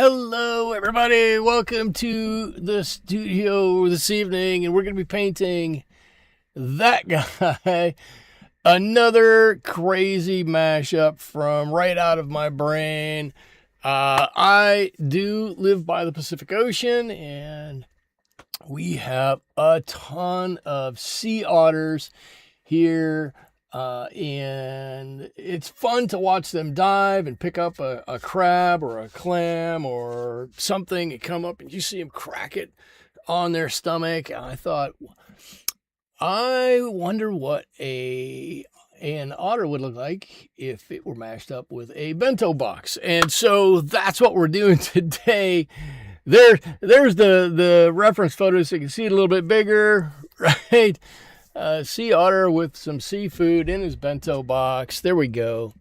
Hello, everybody. Welcome to the studio this evening, and we're going to be painting that guy. Another crazy mashup from right out of my brain. I do live by the Pacific Ocean, and we have a ton of sea otters here. And it's fun to watch them dive and pick up a crab or a clam or something and come up and you see them crack it on their stomach. And I thought, I wonder what an otter would look like if it were mashed up with a bento box. And so that's what we're doing today. There's the reference photo so you can see it a little bit bigger, right? Sea otter with some seafood in his bento box. There we go.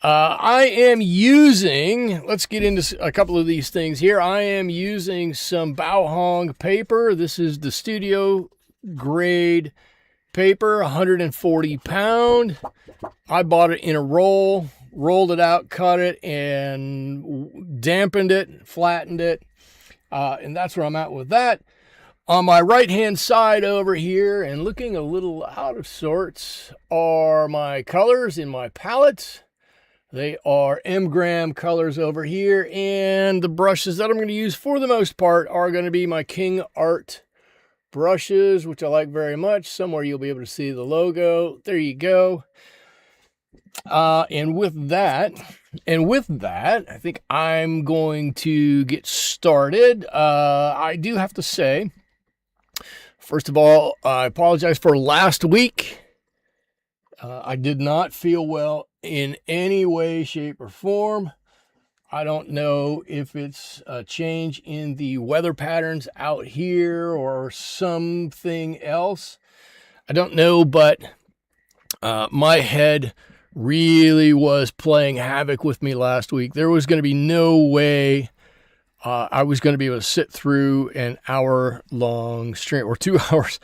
I am using, let's get into a couple of these things here. I am using some Baohang paper. This is the studio grade paper, 140 pound. I bought it in a roll, rolled it out, cut it, and dampened it, flattened it. And that's where I'm at with that. On my right-hand side over here, and looking a little out of sorts, are my colors in my palette. They are M-gram colors over here, and the brushes that I'm going to use for the most part are going to be my King Art brushes, which I like very much. Somewhere you'll be able to see the logo. There you go. And with that, I think I'm going to get started. I do have to say, first of all, I apologize for last week. I did not feel well in any way, shape, or form. I don't know if it's a change in the weather patterns out here or something else. I don't know, but my head really was playing havoc with me last week. There was going to be no way I was going to be able to sit through an hour-long stream, or 2 hours.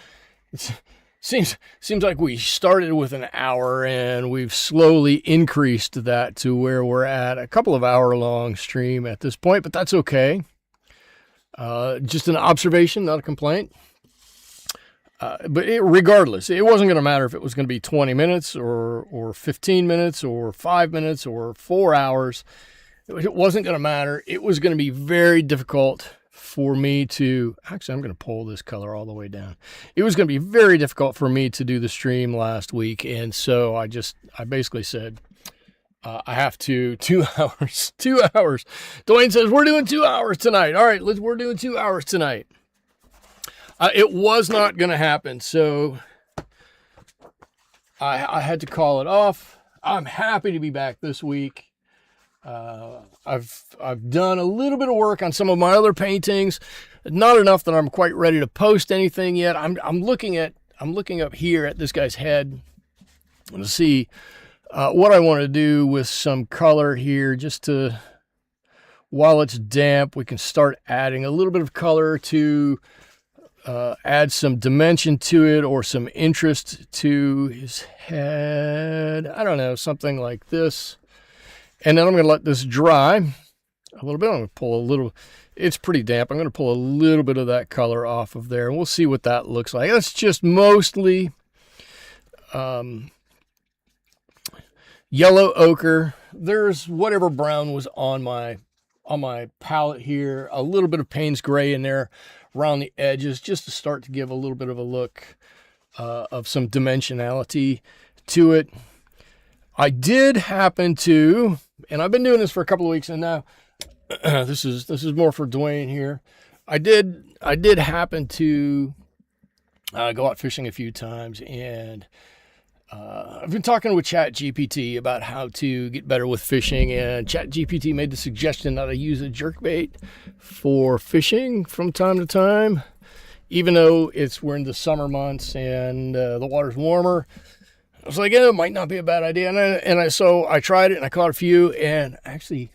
It seems like we started with an hour, and we've slowly increased that to where we're at a couple of hour-long stream at this point, but that's okay. Just an observation, not a complaint. But regardless, it wasn't going to matter if it was going to be 20 minutes or 15 minutes or 5 minutes or 4 hours. It wasn't going to matter. It was going to be very difficult for me to, actually, I'm going to pull this color all the way down. It was going to be very difficult for me to do the stream last week. And so I basically said, I have to 2 hours. 2 hours. Dwayne says we're doing 2 hours tonight. All right, we're doing 2 hours tonight. It was not going to happen, so I had to call it off. I'm happy to be back this week. I've done a little bit of work on some of my other paintings, not enough that I'm quite ready to post anything yet. I'm looking up here at this guy's head to see what I want to do with some color here, just to, while it's damp, we can start adding a little bit of color to add some dimension to it or some interest to his head. I don't know, something like this. And then I'm going to let this dry a little bit. I'm going to pull a little, it's pretty damp. I'm going to pull a little bit of that color off of there, and we'll see what that looks like. That's just mostly yellow ochre. There's whatever brown was on my palette here. A little bit of Payne's gray in there around the edges, just to start to give a little bit of a look of some dimensionality to it. I did happen to, and I've been doing this for a couple of weeks, and now this is more for Dwayne here. I did happen to go out fishing a few times, and I've been talking with ChatGPT about how to get better with fishing, and ChatGPT made the suggestion that I use a jerkbait for fishing from time to time, even though we're in the summer months and the water's warmer. I was like, it might not be a bad idea, so I tried it and I caught a few, and actually,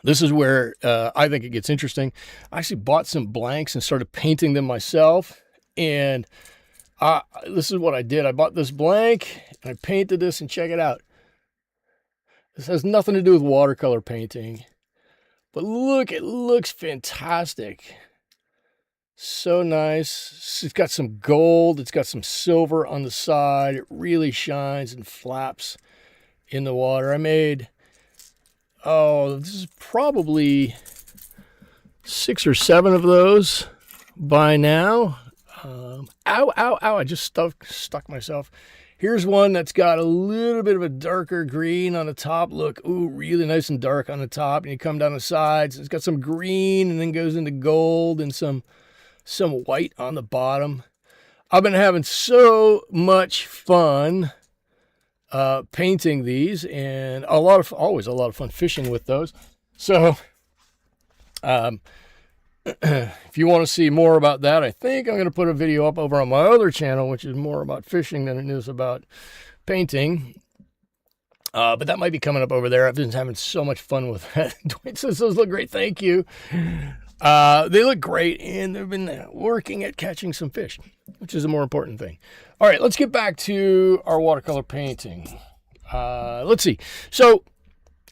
this is where I think it gets interesting. I actually bought some blanks and started painting them myself, and this is what I did. I bought this blank and I painted this, and check it out. This has nothing to do with watercolor painting, but look, it looks fantastic. So nice. It's got some gold. It's got some silver on the side. It really shines and flaps in the water. I made, this is probably 6 or 7 of those by now. Ow, I just stuck myself. Here's one that's got a little bit of a darker green on the top. Look, ooh, really nice and dark on the top. And you come down the sides, it's got some green and then goes into gold and some white on the bottom. I've been having so much fun painting these, and always a lot of fun fishing with those. So, if you want to see more about that, I think I'm going to put a video up over on my other channel, which is more about fishing than it is about painting. But that might be coming up over there. I've been having so much fun with that. Dwayne says those look great. Thank you. They look great, and they've been working at catching some fish, which is a more important thing. All right, let's get back to our watercolor painting. Let's see. So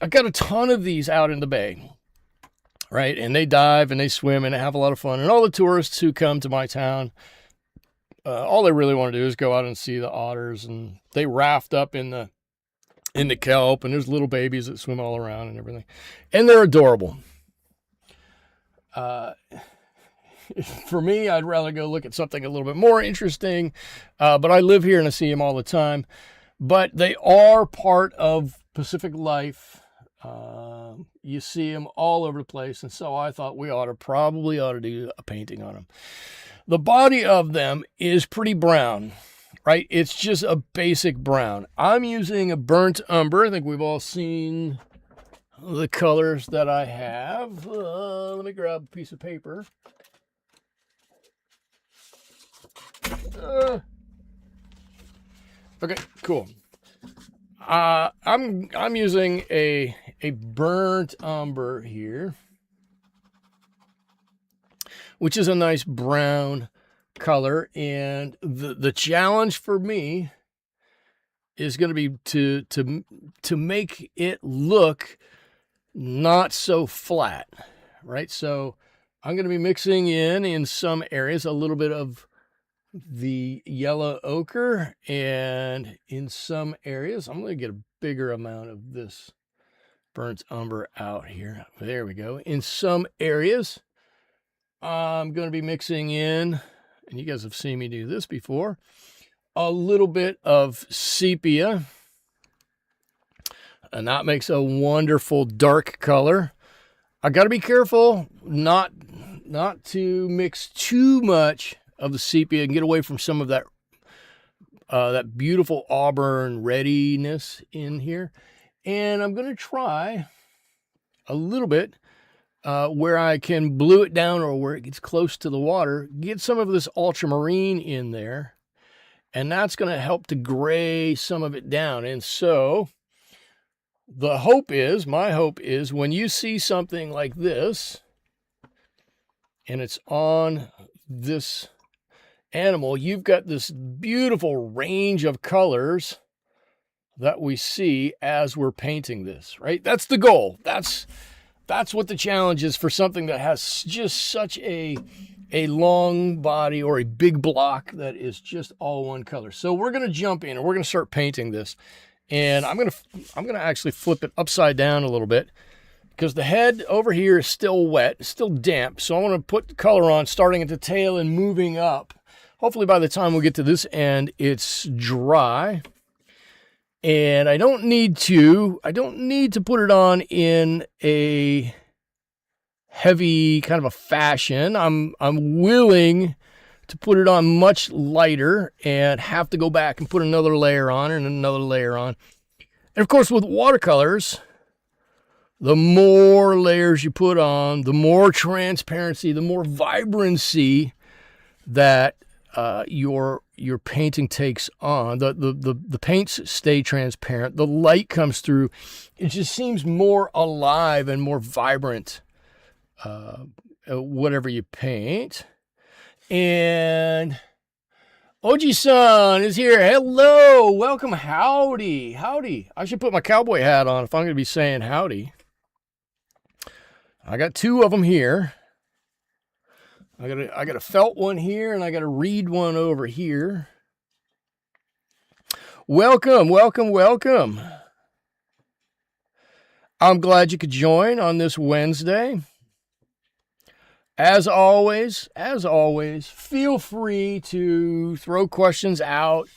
I've got a ton of these out in the bay, right? And they dive and they swim and they have a lot of fun. And all the tourists who come to my town, all they really want to do is go out and see the otters, and they raft up in the kelp, and there's little babies that swim all around and everything. And they're adorable. For me, I'd rather go look at something a little bit more interesting, but I live here and I see them all the time. But they are part of Pacific life. You see them all over the place, and so I thought we probably ought to do a painting on them. The body of them is pretty brown, right? It's just a basic brown. I'm using a burnt umber. I think we've all seen the colors that I have. Let me grab a piece of paper. Okay, cool. I'm using a burnt umber here, which is a nice brown color, and the challenge for me is going to be to make it look not so flat, right? So I'm going to be mixing in some areas a little bit of the yellow ochre, and in some areas I'm going to get a bigger amount of this burnt umber out here. There we go. In some areas I'm going to be mixing in, and you guys have seen me do this before, a little bit of sepia. and that makes a wonderful dark color. I got to be careful not to mix too much of the sepia and get away from some of that that beautiful auburn readiness in here. And I'm going to try a little bit where I can blue it down or where it gets close to the water, get some of this ultramarine in there, and that's going to help to gray some of it down. And so my hope is when you see something like this and it's on this animal, you've got this beautiful range of colors that we see as we're painting this, right? That's the goal. That's what the challenge is for something that has just such a long body or a big block that is just all one color. So we're going to jump in and we're going to start painting this. And I'm going to actually flip it upside down a little bit because the head over here is still wet, it's still damp. So I want to put the color on starting at the tail and moving up. Hopefully by the time we get to this end, it's dry. And I don't need to put it on in a heavy kind of a fashion. I'm willing to put it on much lighter and have to go back and put another layer on and another layer on. And of course with watercolors, the more layers you put on, the more transparency, the more vibrancy that your painting takes on. The paints stay transparent. The light comes through. It just seems more alive and more vibrant, whatever you paint. And Oji-san is here. Hello, welcome, howdy. I should put my cowboy hat on if I'm going to be saying howdy. I got two of them here. I got a felt one here, and I got a reed one over here. Welcome. I'm glad you could join on this Wednesday. As always, feel free to throw questions out,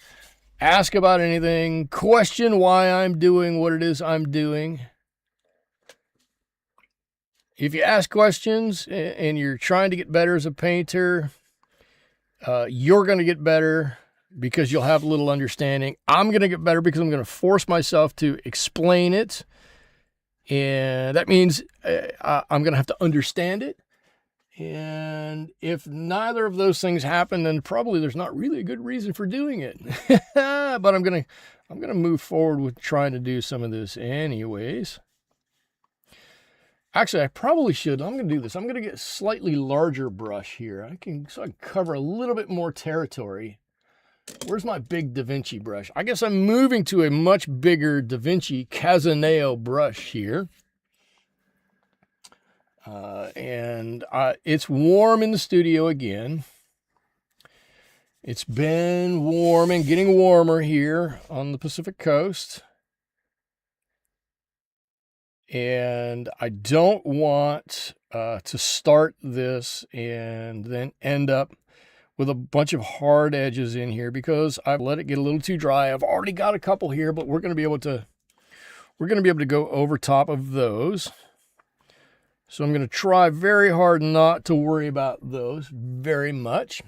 ask about anything, question why I'm doing what it is I'm doing. If you ask questions and you're trying to get better as a painter, you're going to get better because you'll have a little understanding. I'm going to get better because I'm going to force myself to explain it. And that means I'm going to have to understand it. And if neither of those things happen, then probably there's not really a good reason for doing it. But I'm going to move forward with trying to do some of this anyways. Actually, I probably should. I'm going to do this. I'm going to get a slightly larger brush here. So I can cover a little bit more territory. Where's my big Da Vinci brush? I guess I'm moving to a much bigger Da Vinci Casaneo brush here. And it's warm in the studio again. It's been warm and getting warmer here on the Pacific Coast. And I don't want to start this and then end up with a bunch of hard edges in here because I've let it get a little too dry. I've already got a couple here, but we're going to be able to go over top of those. So I'm going to try very hard not to worry about those very much.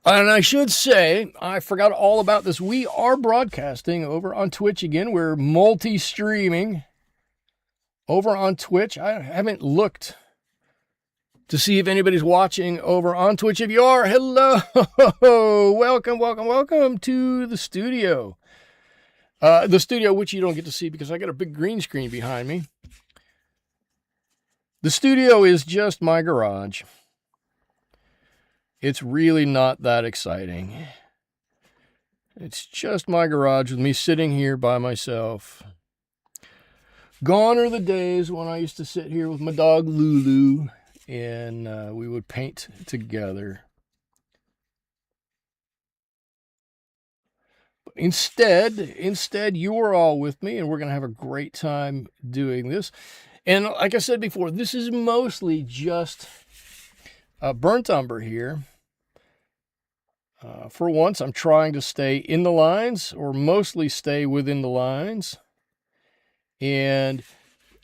And I should say, I forgot all about this. We are broadcasting over on Twitch again. We're multi-streaming over on Twitch. I haven't looked to see if anybody's watching over on Twitch. If you are, hello. Welcome to the studio. The studio, which you don't get to see because I got a big green screen behind me. The studio is just my garage. It's really not that exciting. It's just my garage with me sitting here by myself. Gone are the days when I used to sit here with my dog Lulu and we would paint together. But instead, you are all with me and we're going to have a great time doing this. And like I said before, this is mostly just burnt umber here. For once, I'm trying to stay in the lines, or mostly stay within the lines. And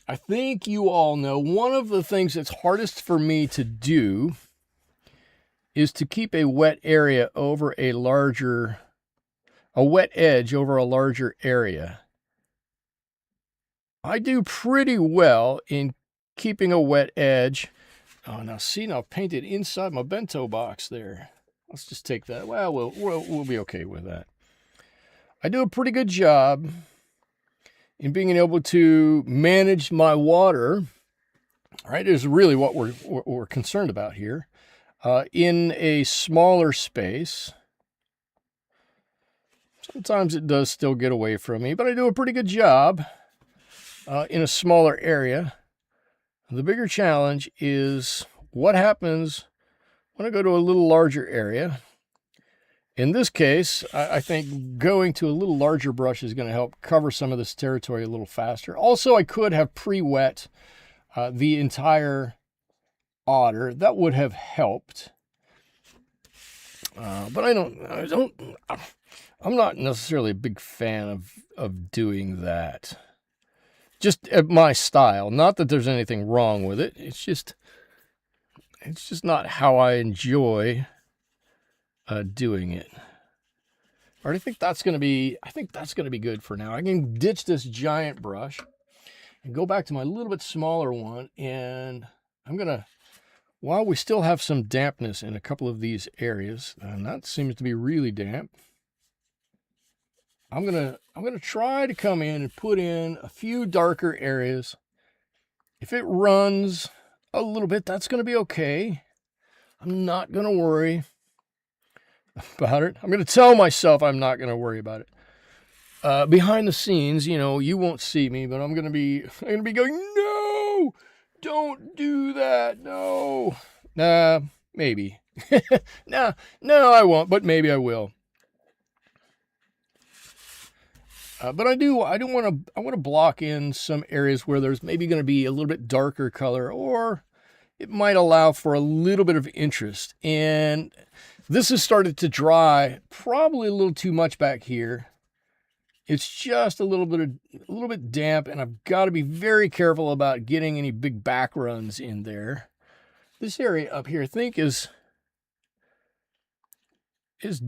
I think you all know one of the things that's hardest for me to do is to keep a wet area over a wet edge over a larger area. I do pretty well in keeping a wet edge. Oh, now see, now I've painted inside my bento box there. Let's just take that. Well, we'll be okay with that. I do a pretty good job in being able to manage my water, right, is really what we're concerned about here, in a smaller space. Sometimes it does still get away from me, but I do a pretty good job in a smaller area. The bigger challenge is what happens when I go to a little larger area. In this case, I think going to a little larger brush is going to help cover some of this territory a little faster. Also, I could have pre-wet the entire otter. That would have helped. But I'm not necessarily a big fan of doing that. Just my style. Not that there's anything wrong with it. It's just not how I enjoy doing it. All right, I think that's gonna be good for now. I can ditch this giant brush and go back to my little bit smaller one, and I'm gonna, while we still have some dampness in a couple of these areas, and that seems to be really damp, I'm gonna try to come in and put in a few darker areas. If it runs a little bit, that's gonna be okay. I'm not gonna worry about it. I'm gonna tell myself I'm not gonna worry about it. Behind the scenes, you know, you won't see me, but I'm gonna be going, no, don't do that, no. Nah, maybe. No, I won't, but maybe I will. But I want to block in some areas where there's maybe going to be a little bit darker color, or it might allow for a little bit of interest. And this has started to dry, probably a little too much back here. It's just a little bit damp, and I've got to be very careful about getting any big back runs in there. This area up here, I think, is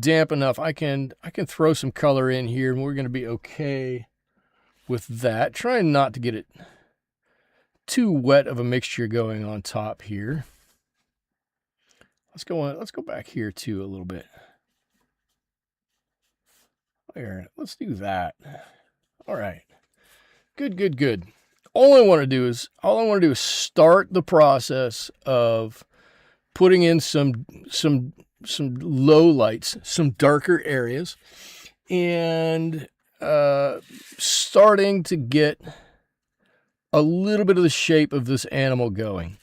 damp enough. I can throw some color in here, and we're going to be okay with that. Trying not to get it too wet of a mixture going on top here. Let's go back here too a little bit. There, let's do that. All right. Good. All I want to do is start the process of putting in some low lights, some darker areas, and starting to get a little bit of the shape of this animal going.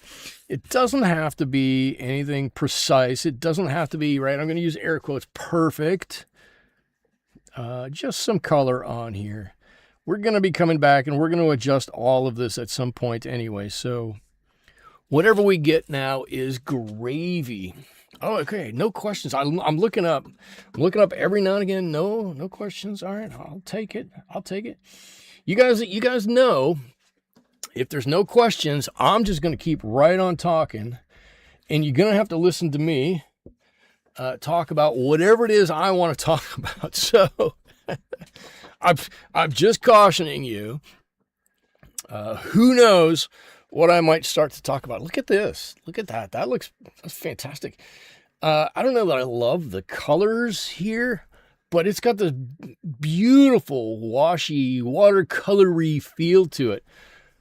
It doesn't have to be anything precise. It doesn't have to be, right, I'm going to use air quotes, perfect. Just some color on here. We're going to be coming back and we're going to adjust all of this at some point anyway. So whatever we get now is gravy. Oh, okay. No questions. I'm looking up every now and again. No questions. All right. I'll take it. You guys know, if there's no questions, I'm just going to keep right on talking, and you're going to have to listen to me talk about whatever it is I want to talk about. So I'm just cautioning you. Who knows what I might start to talk about. Look at this. Look at that. That's fantastic. I don't know that I love the colors here, but it's got this beautiful washy watercolory feel to it.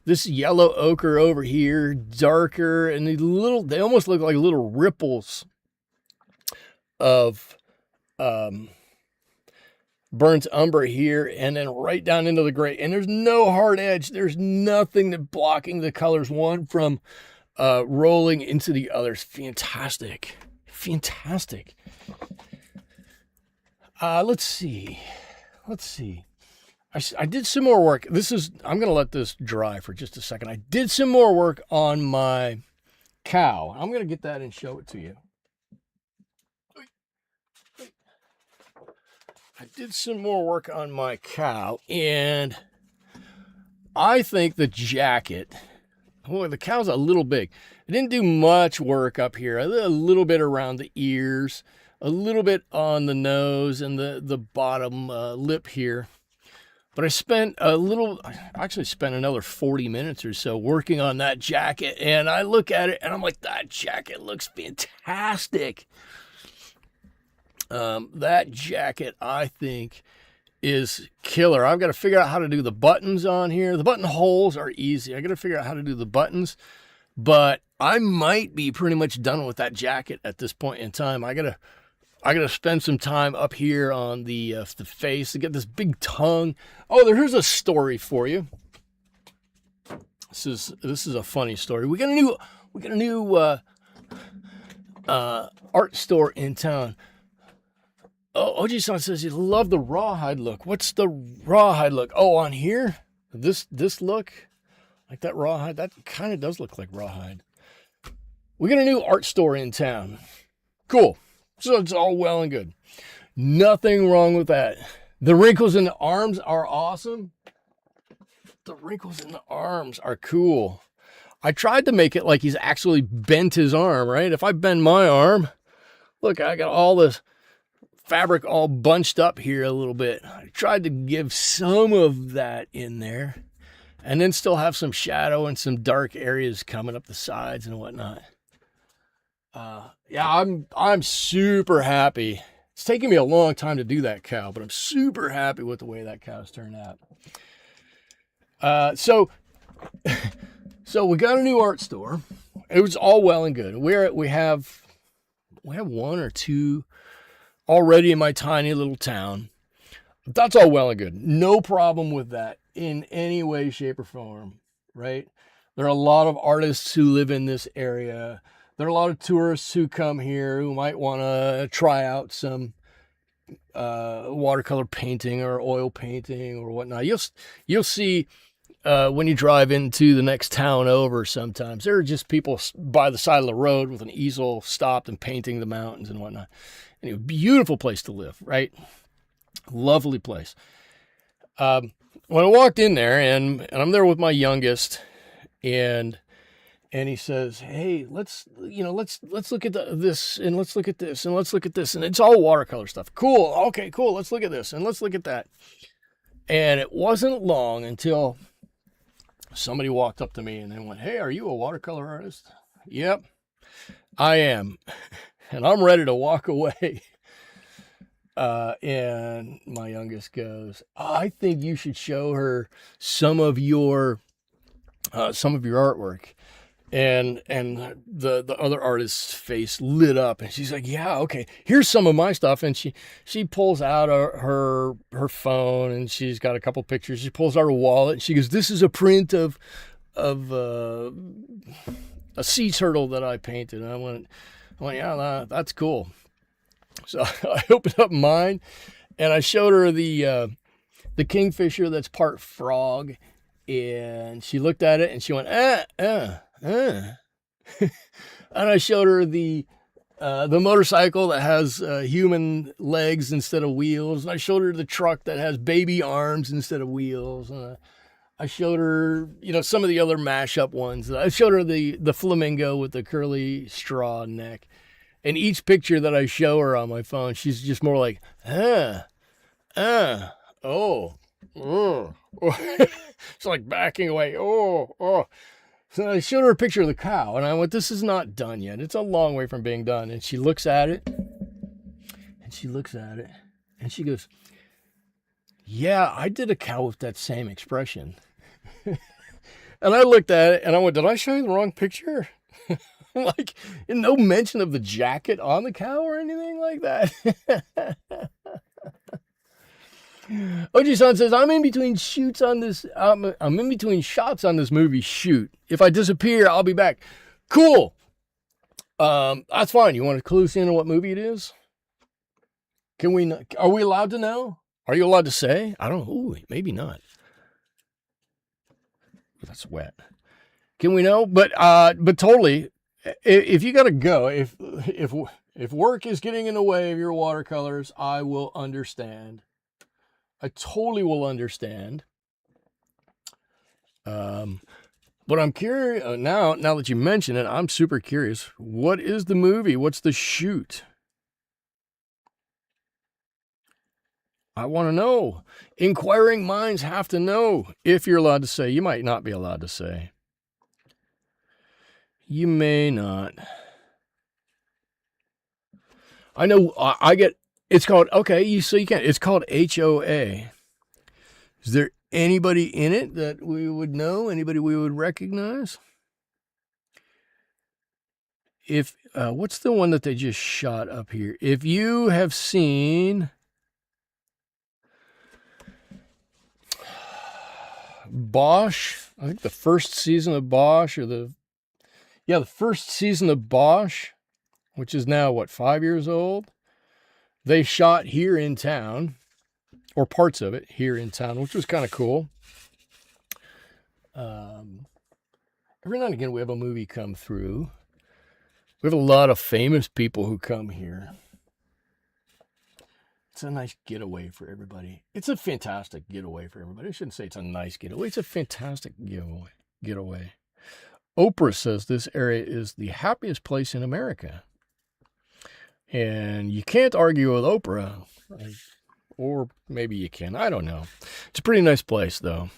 This yellow ochre over here, darker, and they almost look like little ripples of burnt umber here, and then right down into the gray. And there's no hard edge. There's nothing that blocking the colors one from rolling into the others. Fantastic. Let's see. I did some more work. I'm going to let this dry for just a second. I did some more work on my cow. I'm going to get that and show it to you. I did some more work on my cow, and I think the jacket, boy, the cow's a little big. I didn't do much work up here. I did a little bit around the ears, a little bit on the nose and the bottom lip here. But I actually spent another 40 minutes or so working on that jacket. And I look at it and I'm like, that jacket looks fantastic. That jacket, I think, is killer. I've got to figure out how to do the buttons on here. The button holes are easy. I got to figure out how to do the buttons. But I might be pretty much done with that jacket at this point in time. I gotta spend some time up here on the face to get this big tongue. Oh, here's a story for you. This is a funny story. We got a new art store in town. Oh, Oji-san says you love the rawhide look. What's the rawhide look? Oh, on here, this look, like that rawhide. That kind of does look like rawhide. We got a new art store in town. Cool. So it's all well and good. Nothing wrong with that. The wrinkles in the arms are awesome. The wrinkles in the arms are cool. I tried to make it like he's actually bent his arm, right? If I bend my arm, look, I got all this fabric all bunched up here a little bit. I tried to give some of that in there and then still have some shadow and some dark areas coming up the sides and whatnot. Yeah, I'm super happy. It's taking me a long time to do that cow, but I'm super happy with the way that cow's turned out. So we got a new art store. It was all well and good. We have one or two already in my tiny little town. That's all well and good. No problem with that in any way, shape, or form, right? There are a lot of artists who live in this area. There are a lot of tourists who come here who might want to try out some watercolor painting or oil painting or whatnot. You'll see when you drive into the next town over sometimes, there are just people by the side of the road with an easel stopped and painting the mountains and whatnot. Anyway, beautiful place to live, right? Lovely place. When I walked in there and I'm there with my youngest and he says, hey, let's look at this and let's look at this and let's look at this. And it's all watercolor stuff. Cool. Okay, cool. Let's look at this and let's look at that. And it wasn't long until somebody walked up to me and they went, hey, are you a watercolor artist? Yep, I am. And I'm ready to walk away. And my youngest goes, I think you should show her some of your artwork. And the other artist's face lit up and she's like, yeah, okay, here's some of my stuff. And she pulls out her phone and she's got a couple pictures. She pulls out her wallet and she goes, this is a print of a sea turtle that I painted. And I went, yeah, that's cool. So I opened up mine and I showed her the kingfisher that's part frog. And she looked at it and she went, and I showed her the motorcycle that has human legs instead of wheels. And I showed her the truck that has baby arms instead of wheels. And I showed her, some of the other mashup ones. I showed her the flamingo with the curly straw neck. And each picture that I show her on my phone, she's just more like, oh. It's like backing away. Oh. So I showed her a picture of the cow and I went, this is not done yet. It's a long way from being done. And she looks at it and she goes, yeah, I did a cow with that same expression. And I looked at it and I went, did I show you the wrong picture? Like, no mention of the jacket on the cow or anything like that. Oji-san says, I'm in between shots on this movie shoot. If I disappear, I'll be back. Cool. That's fine. You want to clue us in on what movie it is? Are we allowed to know? Are you allowed to say? I don't know. Ooh, maybe not. That's wet. Can we know? But totally, if you got to go, if If work is getting in the way of your watercolors, I will understand. I totally will understand. But I'm curious now that you mention it, I'm super curious. What is the movie? What's the shoot? I want to know. Inquiring minds have to know. If you're allowed to say. You might not be allowed to say. You may not. I know I get, it's called, okay, so you can't, it's called HOA. Is there anybody in it that we would know? Anybody we would recognize? If, what's the one that they just shot up here? If you have seen Bosch, I think the first season of Bosch, or the first season of Bosch, which is now, what, 5 years old? They shot here in town, or parts of it here in town, which was kind of cool. Every now and again, we have a movie come through. We have a lot of famous people who come here. It's a nice getaway for everybody. It's a fantastic getaway for everybody. I shouldn't say it's a nice getaway. It's a fantastic getaway. Oprah says this area is the happiest place in America. And you can't argue with Oprah. Or maybe you can. I don't know. It's a pretty nice place, though.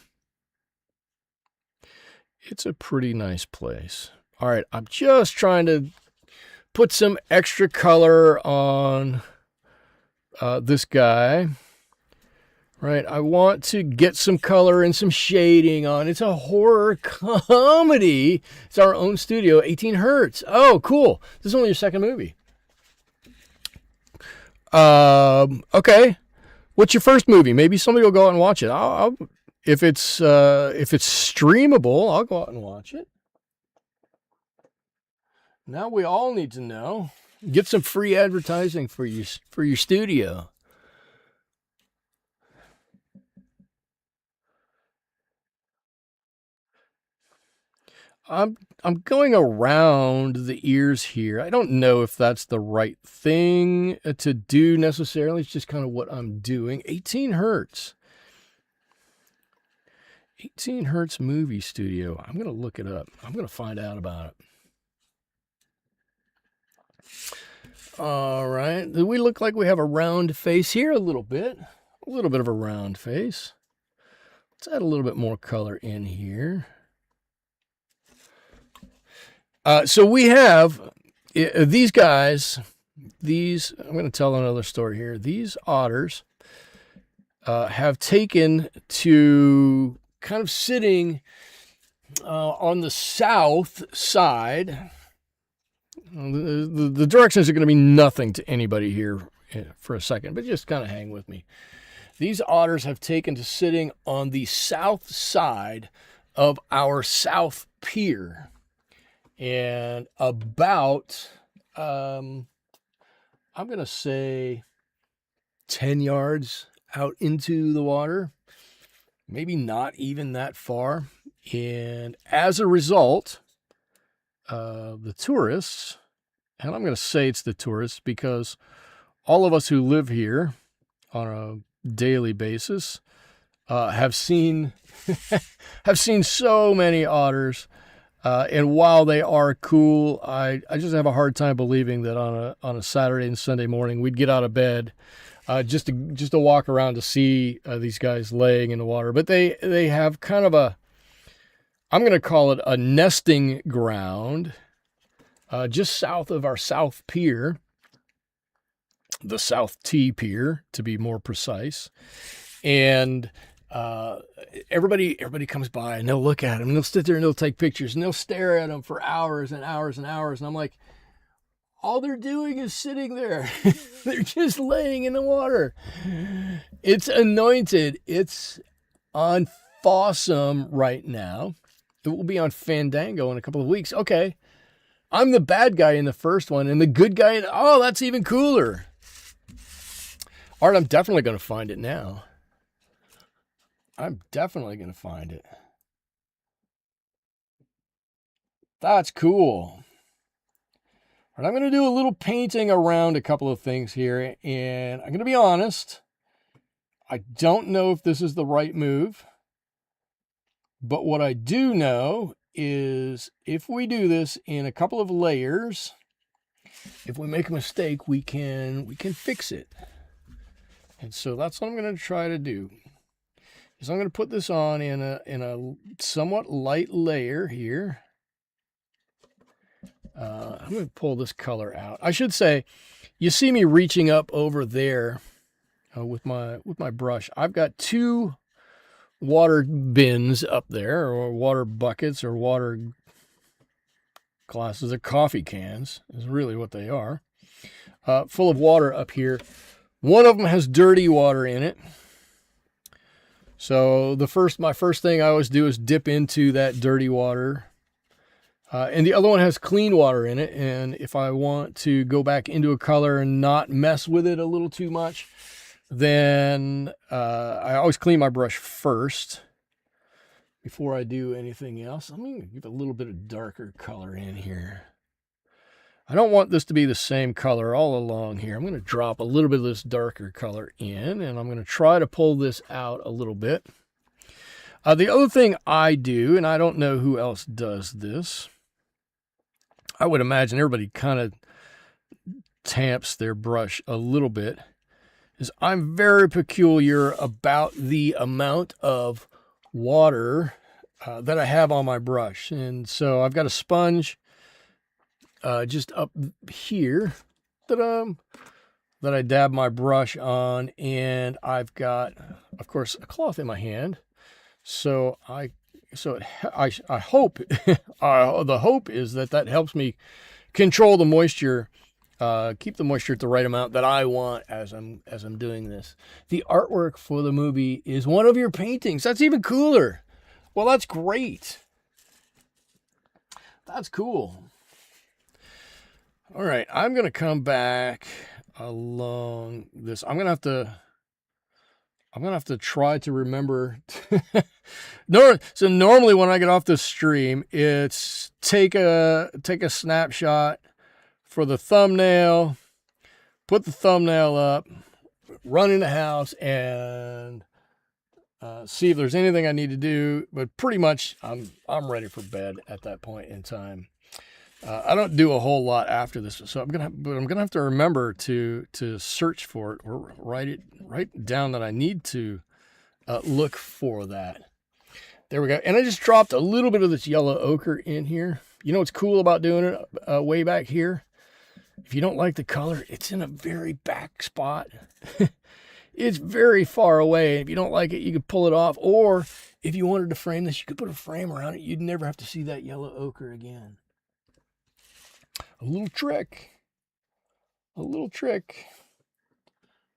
It's a pretty nice place. All right, I'm just trying to put some extra color on this guy. Right, I want to get some color and some shading on. It's a horror comedy. It's our own studio, 18 Hertz. Oh, cool. This is only your second movie. Okay. What's your first movie? Maybe somebody will go out and watch it. If it's streamable, I'll go out and watch it. Now we all need to know. Get some free advertising for your studio. I'm going around the ears here. I don't know if that's the right thing to do necessarily. It's just kind of what I'm doing. 18 Hertz. 18 Hertz Movie Studio. I'm going to look it up. I'm going to find out about it. All right. Do we look like we have a round face here? A little bit. A little bit of a round face. Let's add a little bit more color in here. So we have these guys, I'm going to tell another story here. These otters have taken to kind of sitting on the south side. The directions are going to be nothing to anybody here for a second, but just kind of hang with me. These otters have taken to sitting on the south side of our south pier. And about, I'm going to say 10 yards out into the water, maybe not even that far. And as a result, the tourists, and I'm going to say it's the tourists because all of us who live here on a daily basis have seen so many otters. And while they are cool, I just have a hard time believing that on a Saturday and Sunday morning we'd get out of bed just to walk around to see these guys laying in the water. But they have kind of I'm going to call it a nesting ground just south of our South Pier, the South T Pier to be more precise, and everybody comes by and they'll look at them and they'll sit there and they'll take pictures and they'll stare at them for hours and hours and hours. And I'm like, all they're doing is sitting there. They're just laying in the water. It's anointed. It's on Fossum right now. It will be on Fandango in a couple of weeks. Okay. I'm the bad guy in the first one and the good guy oh, that's even cooler. Art, I'm definitely going to find it now. I'm definitely going to find it. That's cool. But I'm going to do a little painting around a couple of things here, and I'm going to be honest, I don't know if this is the right move, but what I do know is if we do this in a couple of layers, if we make a mistake, we can fix it. And so that's what I'm going to try to do. Is I'm going to put this on in a somewhat light layer here. I'm going to pull this color out. I should say, you see me reaching up over there with my brush. I've got 2 water bins up there, or water buckets, or water glasses, or coffee cans is really what they are, full of water up here. One of them has dirty water in it. So my first thing I always do is dip into that dirty water. And the other one has clean water in it. And if I want to go back into a color and not mess with it a little too much, then I always clean my brush first before I do anything else. I'm going to give a little bit of darker color in here. I don't want this to be the same color all along here. I'm going to drop a little bit of this darker color in, and I'm going to try to pull this out a little bit. The other thing I do, and I don't know who else does this, I would imagine everybody kind of tamps their brush a little bit, is I'm very peculiar about the amount of water that I have on my brush. And so I've got a sponge just up here that I dab my brush on, and I've got, of course, a cloth in my hand. So I hope the hope is that helps me control the moisture, keep the moisture at the right amount that I want as I'm doing this. The artwork for the movie is one of your paintings. That's even cooler. Well, that's great. That's cool. All right, I'm going to come back along this. I'm going to have to try to remember. So normally when I get off the stream, it's take a snapshot for the thumbnail, put the thumbnail up, run in the house, and see if there's anything I need to do. But pretty much I'm ready for bed at that point in time. I don't do a whole lot after this, so I'm gonna have to remember to search for it or write down that I need to look for that. There we go. And I just dropped a little bit of this yellow ochre in here. You know what's cool about doing it way back here? If you don't like the color, it's in a very back spot. It's very far away. If you don't like it, you could pull it off. Or if you wanted to frame this, you could put a frame around it. You'd never have to see that yellow ochre again. A little trick. A little trick.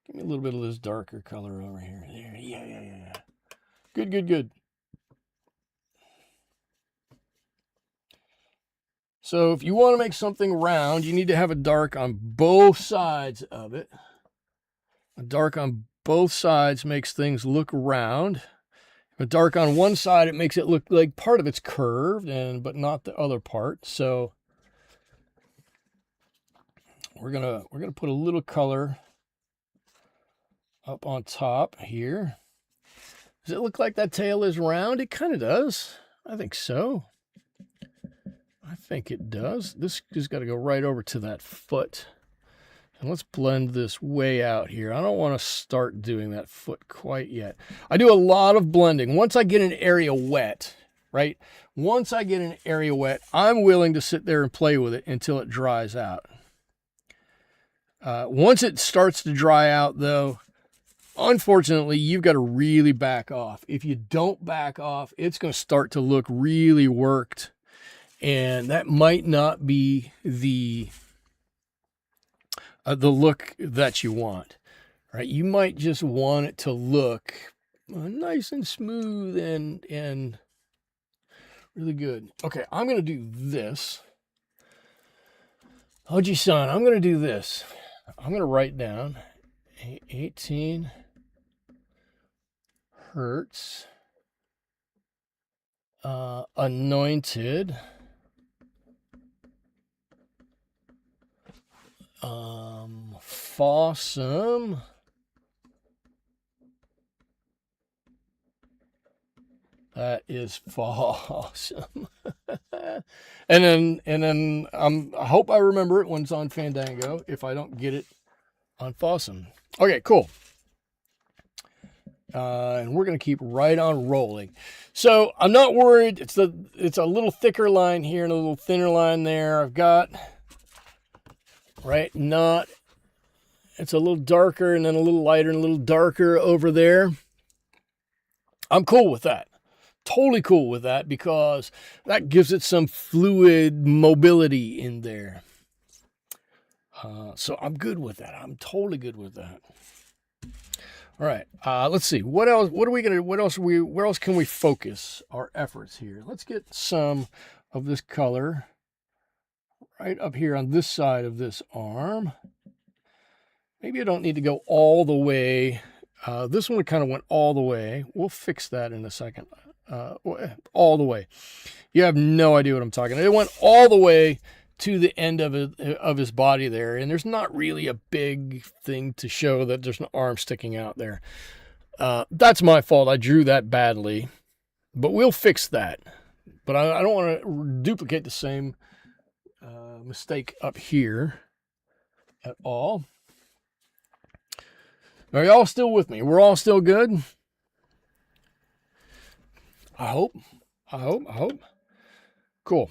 Give me a little bit of this darker color over here. There. Yeah. Good. So if you want to make something round, you need to have a dark on both sides of it. A dark on both sides makes things look round. A dark on one side, it makes it look like part of it's curved, but not the other part. So we're gonna put a little color up on top here. Does it look like that tail is round? It kind of does. I think so. I think it does. This just got to go right over to that foot. And let's blend this way out here. I don't want to start doing that foot quite yet. I do a lot of blending. Once I get an area wet, right? Once I get an area wet, I'm willing to sit there and play with it until it dries out. Once it starts to dry out, though, unfortunately, you've got to really back off. If you don't back off, it's going to start to look really worked. And that might not be the look that you want, right? You might just want it to look nice and smooth and really good. Okay, I'm going to do this. Oji-san, I'm going to do this. I'm going to write down 18 hertz anointed Fossum. That is awesome. and then I hope I remember it when it's on Fandango if I don't get it on Fossum. Okay, cool. And we're going to keep right on rolling. So I'm not worried. It's a little thicker line here and a little thinner line there. I've got, right, it's a little darker and then a little lighter and a little darker over there. I'm cool with that. Totally cool with that because that gives it some fluid mobility in there. So I'm good with that. I'm totally good with that. All right, let's see. Where else can we focus our efforts here? Let's get some of this color right up here on this side of this arm. Maybe I don't need to go all the way. This one kind of went all the way. We'll fix that in a second. All the way. You have no idea what I'm talking about. It went all the way to the end of his body there, and there's not really a big thing to show that there's an arm sticking out there. That's my fault. I drew that badly, but we'll fix that. But I don't want to duplicate the same mistake up here at all. Are y'all still with me? We're all still good? I hope. Cool.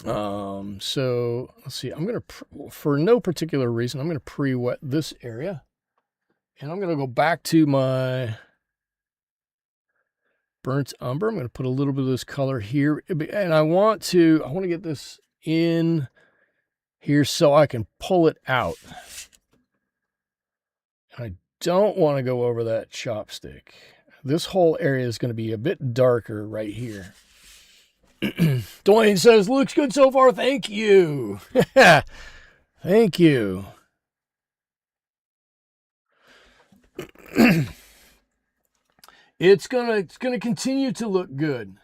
So let's see, I'm going to, for no particular reason, I'm going to pre-wet this area, and I'm going to go back to my burnt umber. I'm going to put a little bit of this color here, and I want to get this in here so I can pull it out. And I don't want to go over that chopstick. This whole area is going to be a bit darker right here. Dwayne says, looks good so far. Thank you. Thank you. It's gonna continue to look good.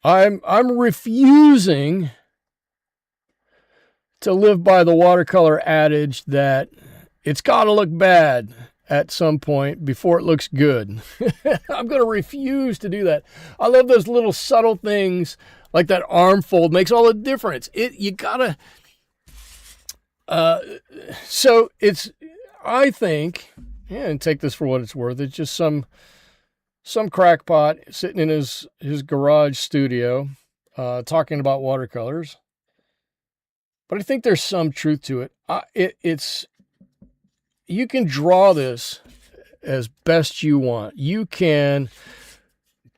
I'm refusing to live by the watercolor adage that it's got to look bad at some point before it looks good. I'm going to refuse to do that. I love those little subtle things like that arm fold makes all the difference. You gotta, so it's, I think, and take this for what it's worth, it's just some crackpot sitting in his garage studio, talking about watercolors. But I think there's some truth to it. You can draw this as best you want. You can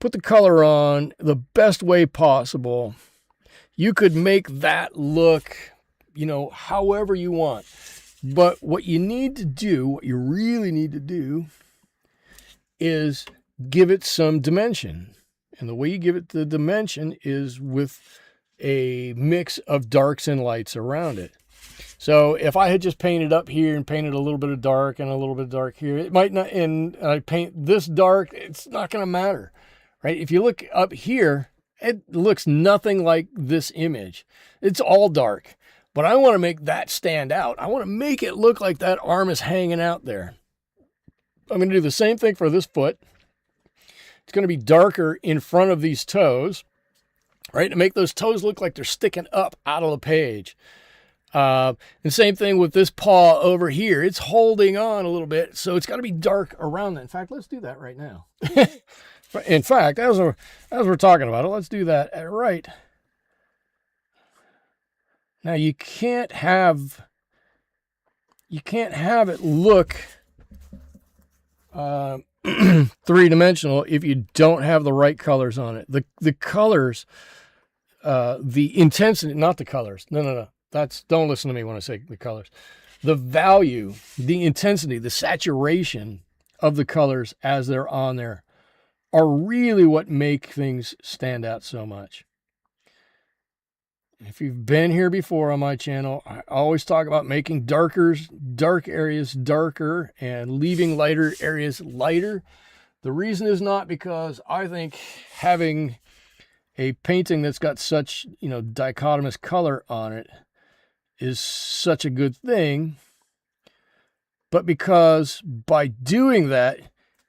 put the color on the best way possible. You could make that look, however you want. But what you need to do, what you really need to do, is give it some dimension. And the way you give it the dimension is with a mix of darks and lights around it. So if I had just painted up here and painted a little bit of dark and a little bit of dark here, it might not, and I paint this dark, it's not going to matter, right? If you look up here, it looks nothing like this image. It's all dark, but I want to make that stand out. I want to make it look like that arm is hanging out there. I'm going to do the same thing for this foot. It's going to be darker in front of these toes, right? To make those toes look like they're sticking up out of the page. And same thing with this paw over here. It's holding on a little bit, so it's got to be dark around that. In fact, let's do that right now. In fact, as we're talking about it, let's do that right. Now you can't have it look three-dimensional if you don't have the right colors on it. The colors, the intensity, not the colors. No. Don't listen to me when I say the colors. The value, the intensity, the saturation of the colors as they're on there are really what make things stand out so much. If you've been here before on my channel, I always talk about making dark areas darker and leaving lighter areas lighter. The reason is not because I think having a painting that's got such, dichotomous color on it is such a good thing, but because by doing that,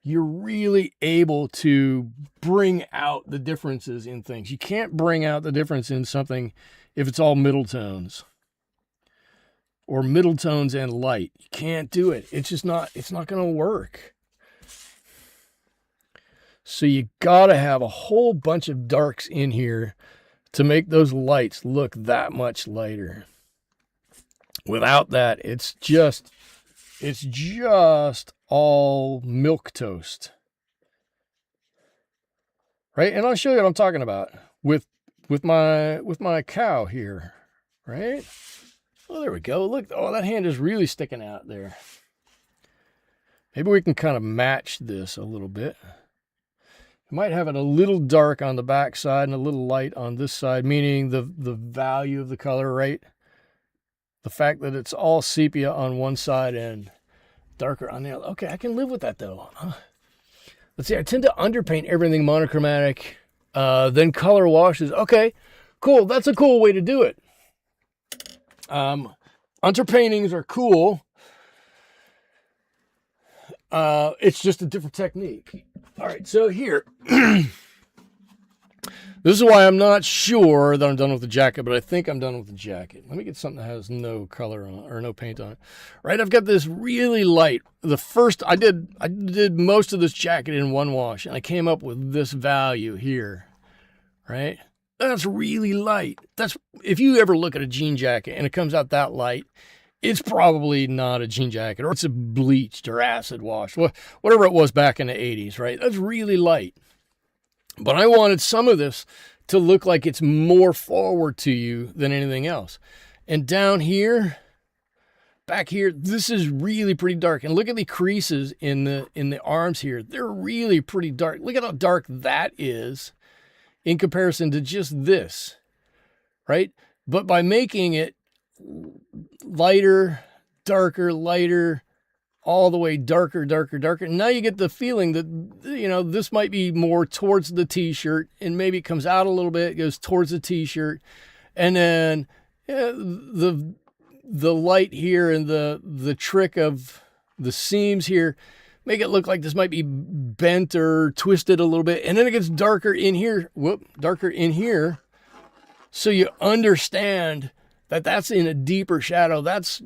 you're really able to bring out the differences in things. You can't bring out the difference in something if it's all middle tones or middle tones and light. You can't do it. It's not going to work. So you got to have a whole bunch of darks in here to make those lights look that much lighter. Without that, it's just all milquetoast. Right? And I'll show you what I'm talking about with my cow here, right? Oh, there we go. Look, oh, that hand is really sticking out there. Maybe we can kind of match this a little bit. You might have it a little dark on the back side and a little light on this side, meaning the value of the color, right? The fact that it's all sepia on one side and darker on the other. Okay, I can live with that though. Let's see, I tend to underpaint everything monochromatic, then color washes. Okay, cool. That's a cool way to do it. Underpaintings are cool. It's just a different technique. All right, so here. This is why I'm not sure that I'm done with the jacket, but I think I'm done with the jacket. Let me get something that has no color on it, or no paint on it. Right, I've got this really light. The first, I did most of this jacket in one wash, and I came up with this value here, right? That's really light. That's, if you ever look at a jean jacket and it comes out that light, it's probably not a jean jacket, or it's a bleached or acid wash, whatever it was back in the 80s, right? That's really light. But I wanted some of this to look like it's more forward to you than anything else. And down here, back here, this is really pretty dark. And look at the creases in the arms here. They're really pretty dark. Look at how dark that is in comparison to just this, right? But by making it lighter, darker, lighter, all the way darker, darker, darker. Now you get the feeling that, you know, this might be more towards the t-shirt, and maybe it comes out a little bit, it goes towards the t-shirt. And then the light here and the trick of the seams here make it look like this might be bent or twisted a little bit. And then it gets darker in here. Darker in here. So you understand that that's in a deeper shadow. That's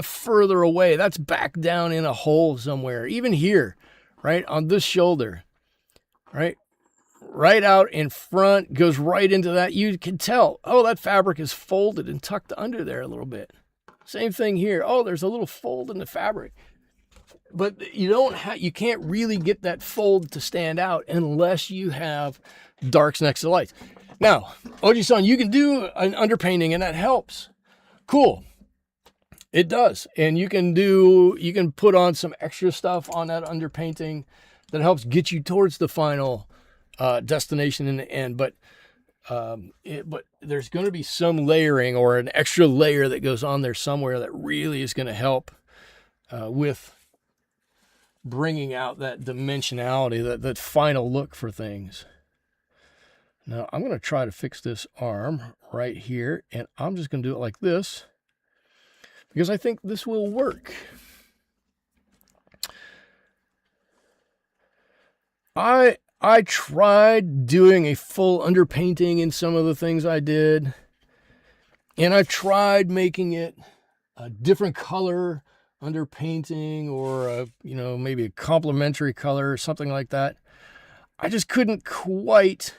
further away. That's back down in a hole somewhere. Even here, right on this shoulder, right out in front, goes right into that. You can tell, oh, that fabric is folded and tucked under there a little bit. Same thing here. Oh, there's a little fold in the fabric. But you can't really get that fold to stand out unless you have darks next to lights. Now, Oji-san, you can do an underpainting and that helps. Cool. It does. And you can put on some extra stuff on that underpainting that helps get you towards the final destination in the end. But there's going to be some layering or an extra layer that goes on there somewhere that really is going to help with bringing out that dimensionality, that final look for things. Now, I'm going to try to fix this arm right here, and I'm just going to do it like this because I think this will work. I tried doing a full underpainting in some of the things I did, and I tried making it a different color underpainting or maybe a complementary color or something like that. I just couldn't quite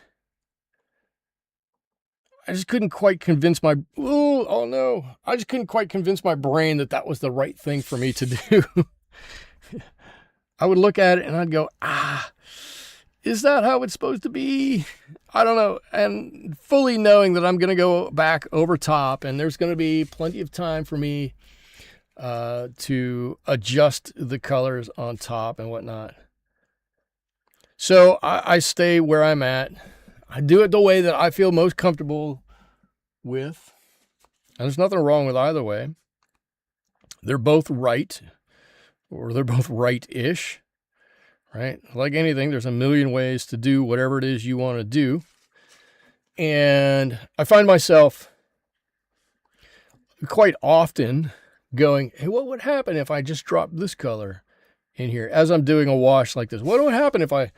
convince my I just couldn't quite convince my brain that was the right thing for me to do. I would look at it and I'd go, is that how it's supposed to be? I don't know. And fully knowing that I'm going to go back over top and there's going to be plenty of time for me to adjust the colors on top and whatnot. So I stay where I'm at. I do it the way that I feel most comfortable with. And there's nothing wrong with either way. They're both right, or they're both right-ish, right? Like anything, there's a million ways to do whatever it is you want to do. And I find myself quite often going, hey, what would happen if I just dropped this color in here as I'm doing a wash like this? What would happen if I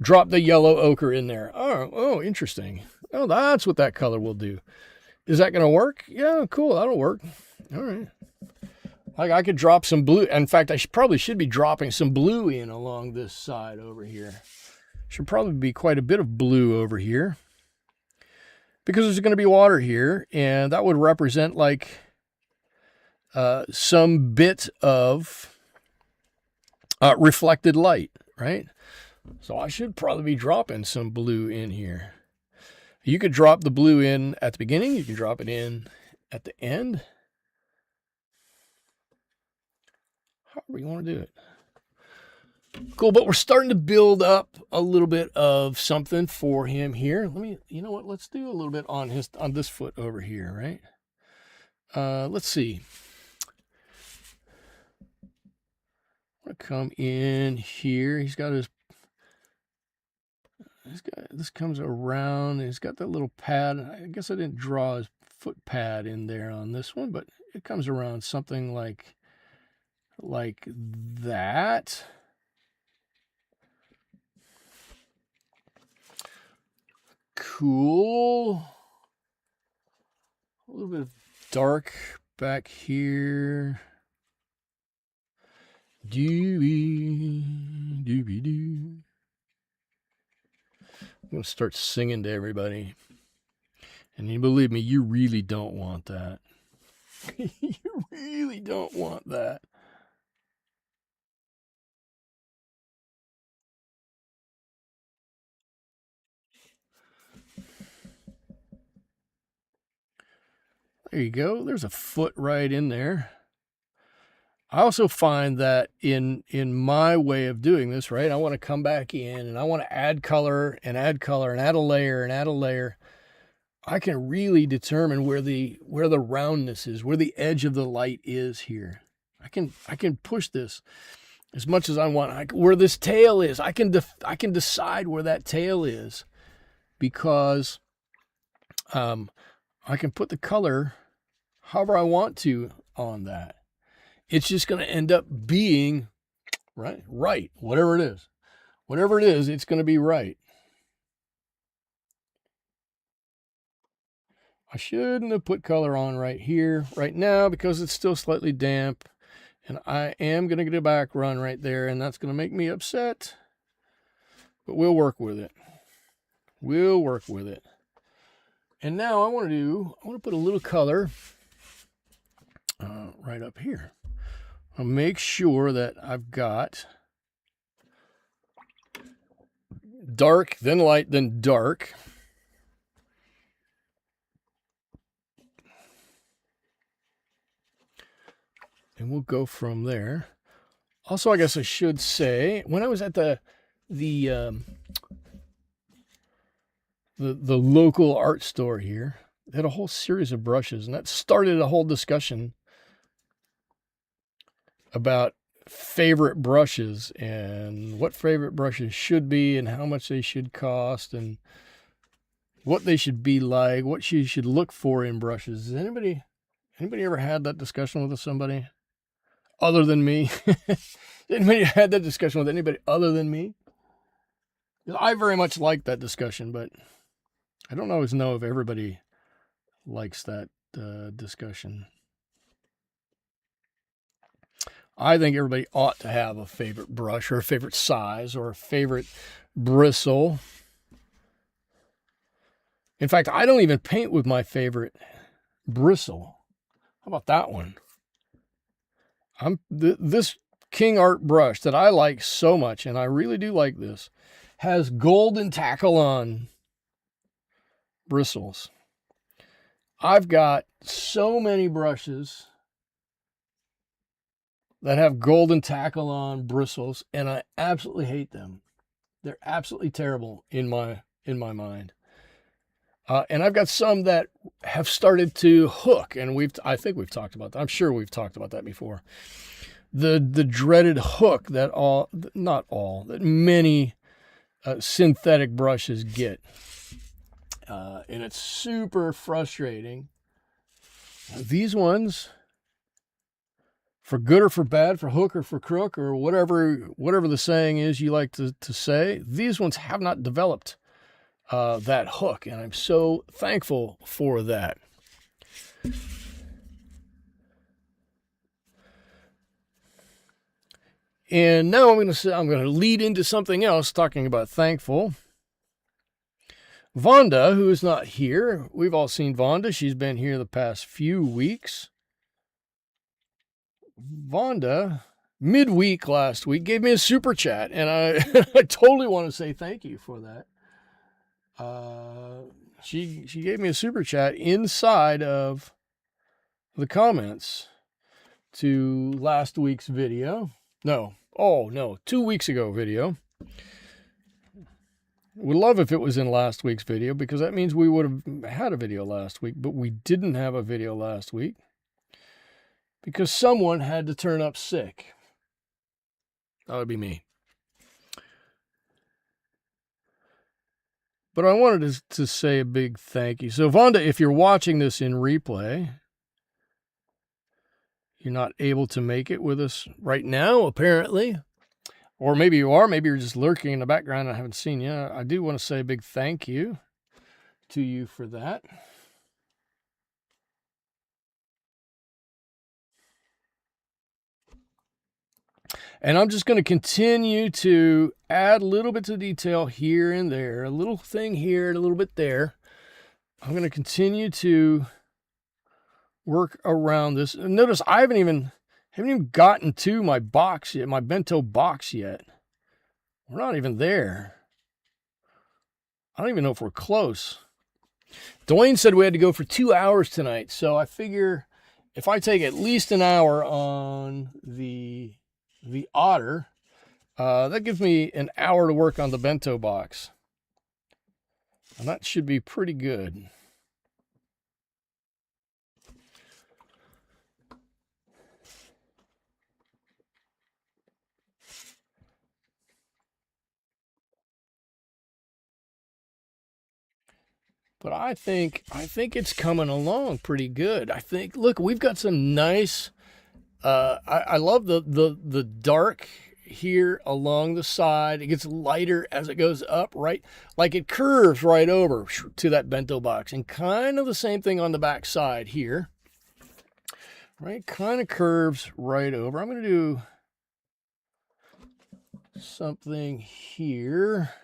drop the yellow ochre in there? Oh, interesting. Oh, that's what that color will do. Is that going to work? Yeah, cool. That'll work. All right. Like I could drop some blue. In fact, I probably should be dropping some blue in along this side over here. Should probably be quite a bit of blue over here because there's going to be water here, and that would represent like some bit of reflected light, right? So I should probably be dropping some blue in here. You could drop the blue in at the beginning. You can drop it in at the end. However you want to do it. Cool, but we're starting to build up a little bit of something for him here. You know what? Let's do a little bit on this foot over here, right? Let's see. I'm gonna come in here. This comes around. He's got that little pad. I guess I didn't draw his foot pad in there on this one, but it comes around something like that. Cool. A little bit of dark back here. Doobie, doobie doo. I'm going to start singing to everybody. And you believe me, you really don't want that. You really don't want that. There you go. There's a foot right in there. I also find that in my way of doing this, right, I want to come back in and I want to add color and add color and add a layer and add a layer. I can really determine where the roundness is, where the edge of the light is here. I can push this as much as I want. Where this tail is, I can decide where that tail is because I can put the color however I want to on that. It's just going to end up being right. Whatever it is, it's going to be right. I shouldn't have put color on right here, right now, because it's still slightly damp. And I am going to get a back run right there, and that's going to make me upset. But we'll work with it. And now I want to put a little color right up here. I'll make sure that I've got dark, then light, then dark. And we'll go from there. Also, I guess I should say, when I was at the local art store here, they had a whole series of brushes, and that started a whole discussion about favorite brushes and what favorite brushes should be and how much they should cost and what they should be like, what you should look for in brushes. Has anybody ever had that discussion with somebody other than me? Anybody had that discussion with anybody other than me? I very much like that discussion, but I don't always know if everybody likes that discussion. I think everybody ought to have a favorite brush or a favorite size or a favorite bristle. In fact, I don't even paint with my favorite bristle. How about that one? This King Art brush that I like so much, and I really do like this, has golden tackle-on bristles. I've got so many brushes that have golden tackle-on bristles, and I absolutely hate them. They're absolutely terrible in my mind. And I've got some that have started to hook, and I think we've talked about that. I'm sure we've talked about that before. The dreaded hook that many synthetic brushes get. And it's super frustrating these ones, for good or for bad, for hook or for crook, or whatever the saying is you like to say, these ones have not developed that hook, and I'm so thankful for that. And now I'm going to lead into something else, talking about thankful. Vonda, who is not here, we've all seen Vonda. She's been here the past few weeks. Vonda, midweek last week, gave me a super chat, and I totally want to say thank you for that. She gave me a super chat inside of the comments to last week's video. No, 2 weeks ago video. Would love if it was in last week's video, because that means we would have had a video last week, but we didn't have a video last week because someone had to turn up sick. That would be me. But I wanted to say a big thank you. So Vonda, if you're watching this in replay, you're not able to make it with us right now, apparently. Or maybe you are. Maybe you're just lurking in the background and I haven't seen you. I do want to say a big thank you to you for that. And I'm just going to continue to add little bits of detail here and there, a little thing here and a little bit there. I'm going to continue to work around this. Notice I haven't even gotten to my box yet, my bento box yet. We're not even there. I don't even know if we're close. Dwayne said we had to go for 2 hours tonight, so I figure if I take at least an hour on the otter, that gives me an hour to work on the bento box. And that should be pretty good. But I think it's coming along pretty good. I think, look, we've got some nice, I love the dark here along the side. It gets lighter as it goes up, right? Like it curves right over to that bento box. And kind of the same thing on the back side here. Right? Kind of curves right over. I'm going to do something here.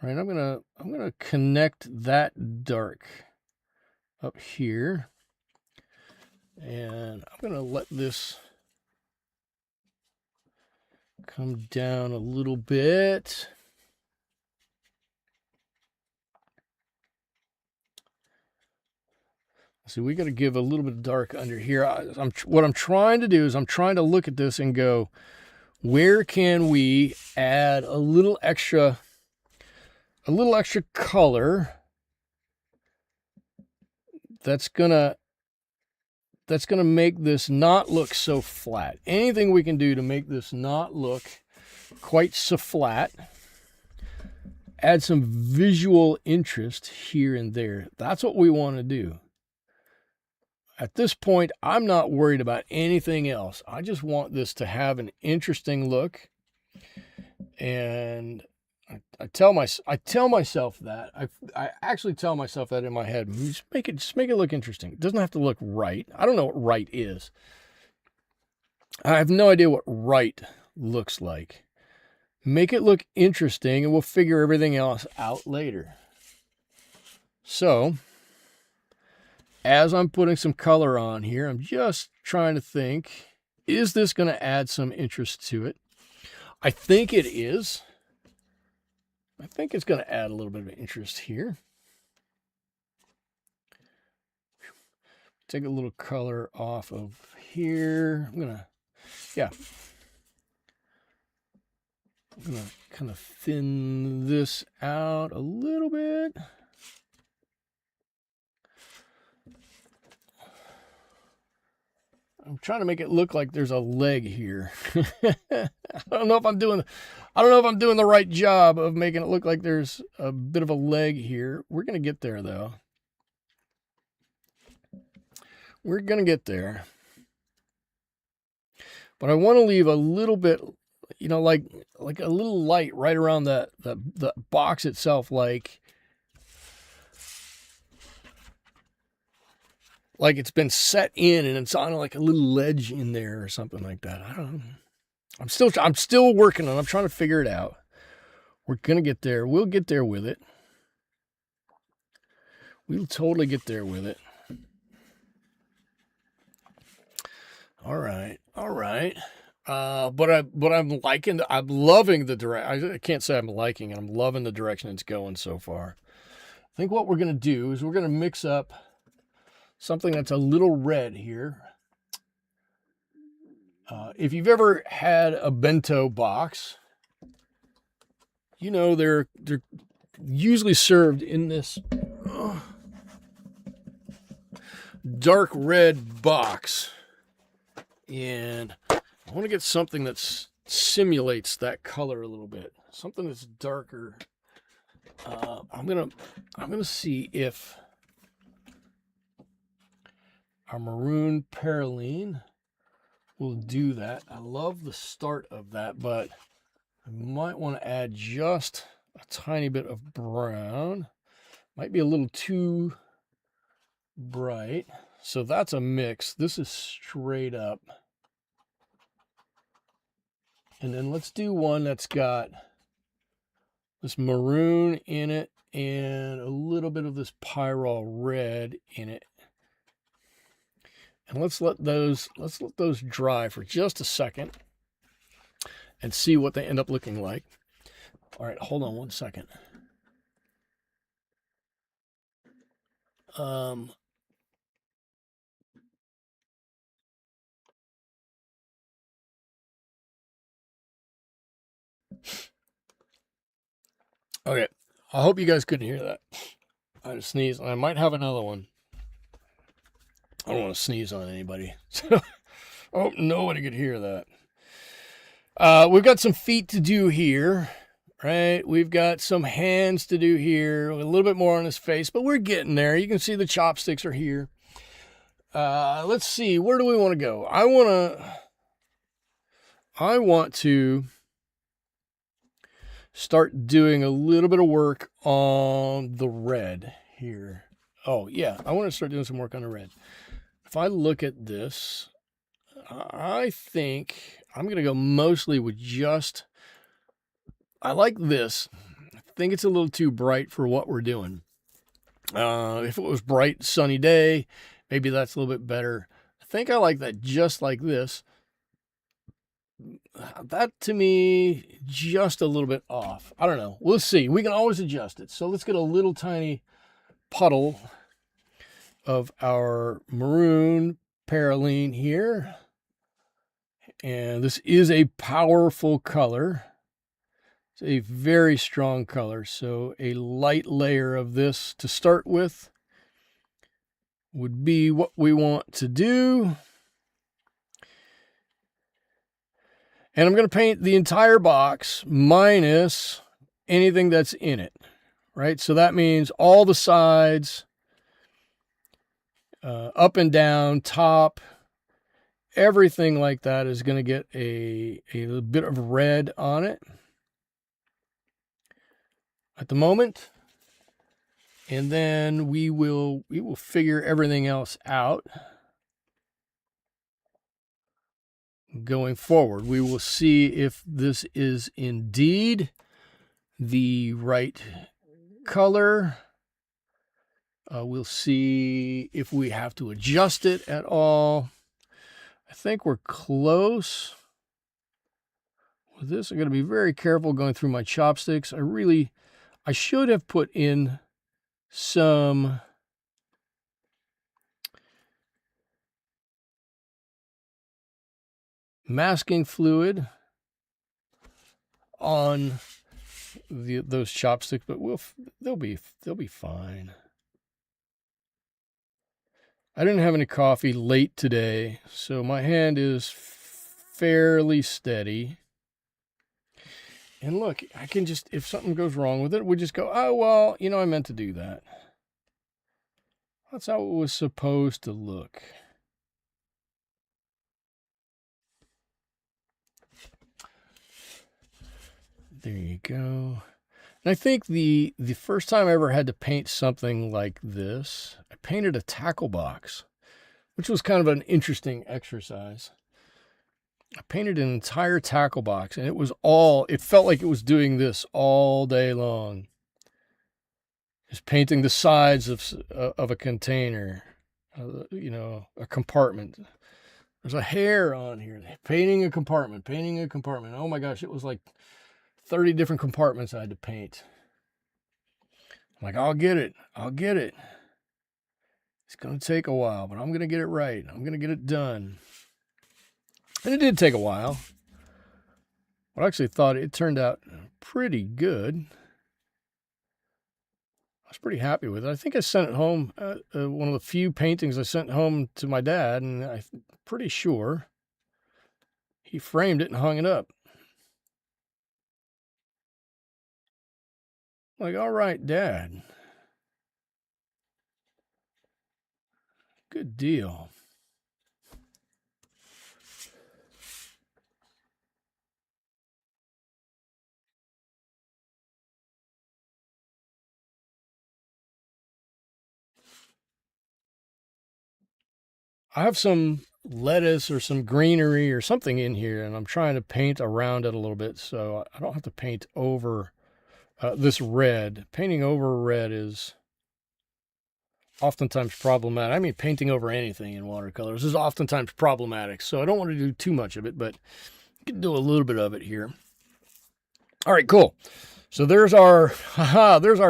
Right, I'm gonna connect that dark up here, and I'm gonna let this come down a little bit. So we got to give a little bit of dark under here. What I'm trying to do is I'm trying to look at this and go, where can we add a little extra color that's gonna make this not look so flat. Anything we can do to make this not look quite so flat, add some visual interest here and there. That's what we want to do. At this point, I'm not worried about anything else. I just want this to have an interesting look. And I tell myself that. I actually tell myself that in my head. Just make it look interesting. It doesn't have to look right. I don't know what right is. I have no idea what right looks like. Make it look interesting, and we'll figure everything else out later. So, as I'm putting some color on here, I'm just trying to think, is this going to add some interest to it? I think it is. I think it's going to add a little bit of interest here. Take a little color off of here. I'm going to kind of thin this out a little bit. I'm trying to make it look like there's a leg here. I don't know if I'm doing the right job of making it look like there's a bit of a leg here. We're going to get there though. We're going to get there. But I want to leave a little bit, you know, like a little light right around the box itself, like it's been set in and it's on like a little ledge in there or something like that. I don't know. I'm still working on it. I'm trying to figure it out. We're going to get there. We'll get there with it. We'll totally get there with it. All right. But I'm loving the direction. I can't say I'm liking it. I'm loving the direction it's going so far. I think what we're going to do is we're going to mix up something that's a little red here. If you've ever had a bento box, you know they're usually served in this dark red box. And I want to get something that simulates that color a little bit. Something that's darker. I'm gonna see if our maroon perylene will do that. I love the start of that, but I might want to add just a tiny bit of brown. Might be a little too bright. So that's a mix. This is straight up. And then let's do one that's got this maroon in it and a little bit of this pyrrole red in it. And let's let those dry for just a second and see what they end up looking like. All right, hold on one second. Okay, I hope you guys couldn't hear that. I had a sneeze, and I might have another one. I don't want to sneeze on anybody. So I hope nobody could hear that. We've got some feet to do here, right? We've got some hands to do here. A little bit more on his face, but we're getting there. You can see the chopsticks are here. Let's see. Where do we want to go? I want to start doing a little bit of work on the red here. Oh, yeah. I want to start doing some work on the red. If I look at this, I think I'm going to go mostly with just, I like this. I think it's a little too bright for what we're doing. If it was bright, sunny day, maybe that's a little bit better. I think I like that just like this. That to me, just a little bit off. I don't know. We'll see. We can always adjust it. So let's get a little tiny puddle of our maroon perylene here. And this is a powerful color. It's a very strong color. So a light layer of this to start with would be what we want to do. And I'm going to paint the entire box minus anything that's in it, right? So that means all the sides, up and down, top, everything like that is going to get a bit of red on it at the moment. And then we will figure everything else out. Going forward, we will see if this is indeed the right color. We'll see if we have to adjust it at all. I think we're close with this. I'm going to be very careful going through my chopsticks. I should have put in some masking fluid on those chopsticks, but they'll be fine. I didn't have any coffee late today, so my hand is fairly steady. And look, I can just, if something goes wrong with it, we just go, oh, well, I meant to do that. That's how it was supposed to look. There you go. And I think the first time I ever had to paint something like this, I painted a tackle box, which was kind of an interesting exercise. I painted an entire tackle box, and it felt like it was doing this all day long. Just painting the sides of a container, a compartment. There's a hair on here. Painting a compartment. Oh my gosh, it was like 30 different compartments I had to paint. I'm like, I'll get it. It's going to take a while, but I'm going to get it right. I'm going to get it done. And it did take a while. But I actually thought it turned out pretty good. I was pretty happy with it. I think I sent it home, one of the few paintings I sent home to my dad, and I'm pretty sure he framed it and hung it up. Like, all right, Dad. Good deal. I have some lettuce or some greenery or something in here, and I'm trying to paint around it a little bit so I don't have to paint over this red. Painting over red is oftentimes problematic. I mean, painting over anything in watercolors is oftentimes problematic, so I don't want to do too much of it, but you can do a little bit of it here. All right, cool. So there's our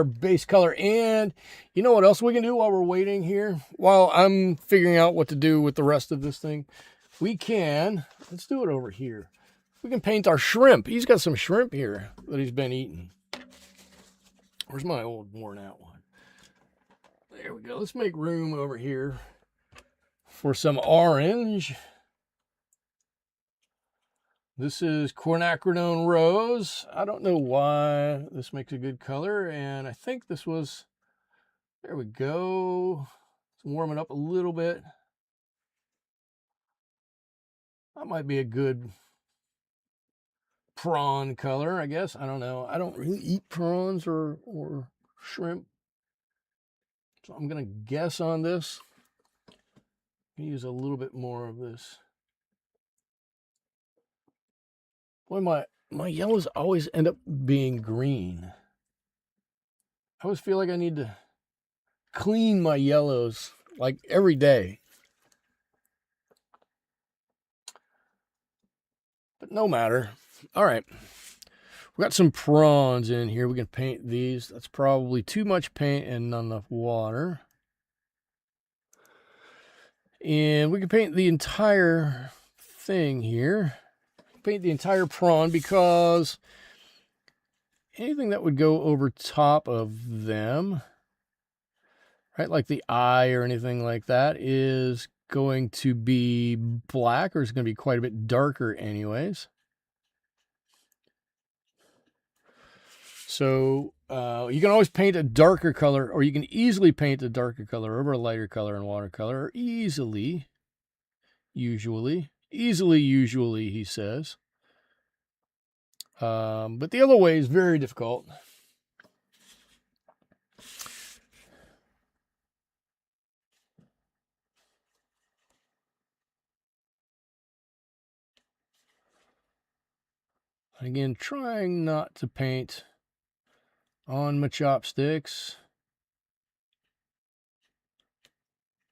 base color. And you know what else we can do while we're waiting here? While I'm figuring out what to do with the rest of this thing, let's do it over here. We can paint our shrimp. He's got some shrimp here that he's been eating. Where's my old worn out one? There we go. Let's make room over here for some orange. This is quinacridone rose. I don't know why this makes a good color, and I think this was, there we go. Let's warm it up a little bit. That might be a good prawn color, I guess. I don't know. I don't really eat prawns or shrimp, so I'm going to guess on this. I'm going to use a little bit more of this. Boy, my yellows always end up being green. I always feel like I need to clean my yellows like every day. But no matter. All right. We got some prawns in here. We can paint these. That's probably too much paint and not enough water. And we can paint the entire thing here. Paint the entire prawn, because anything that would go over top of them, right, like the eye or anything like that, is going to be black, or it's going to be quite a bit darker anyways. So you can always paint a darker color, or you can easily paint a darker color over a lighter color in watercolor, or usually, he says. But the other way is very difficult. Again, trying not to paint on my chopsticks.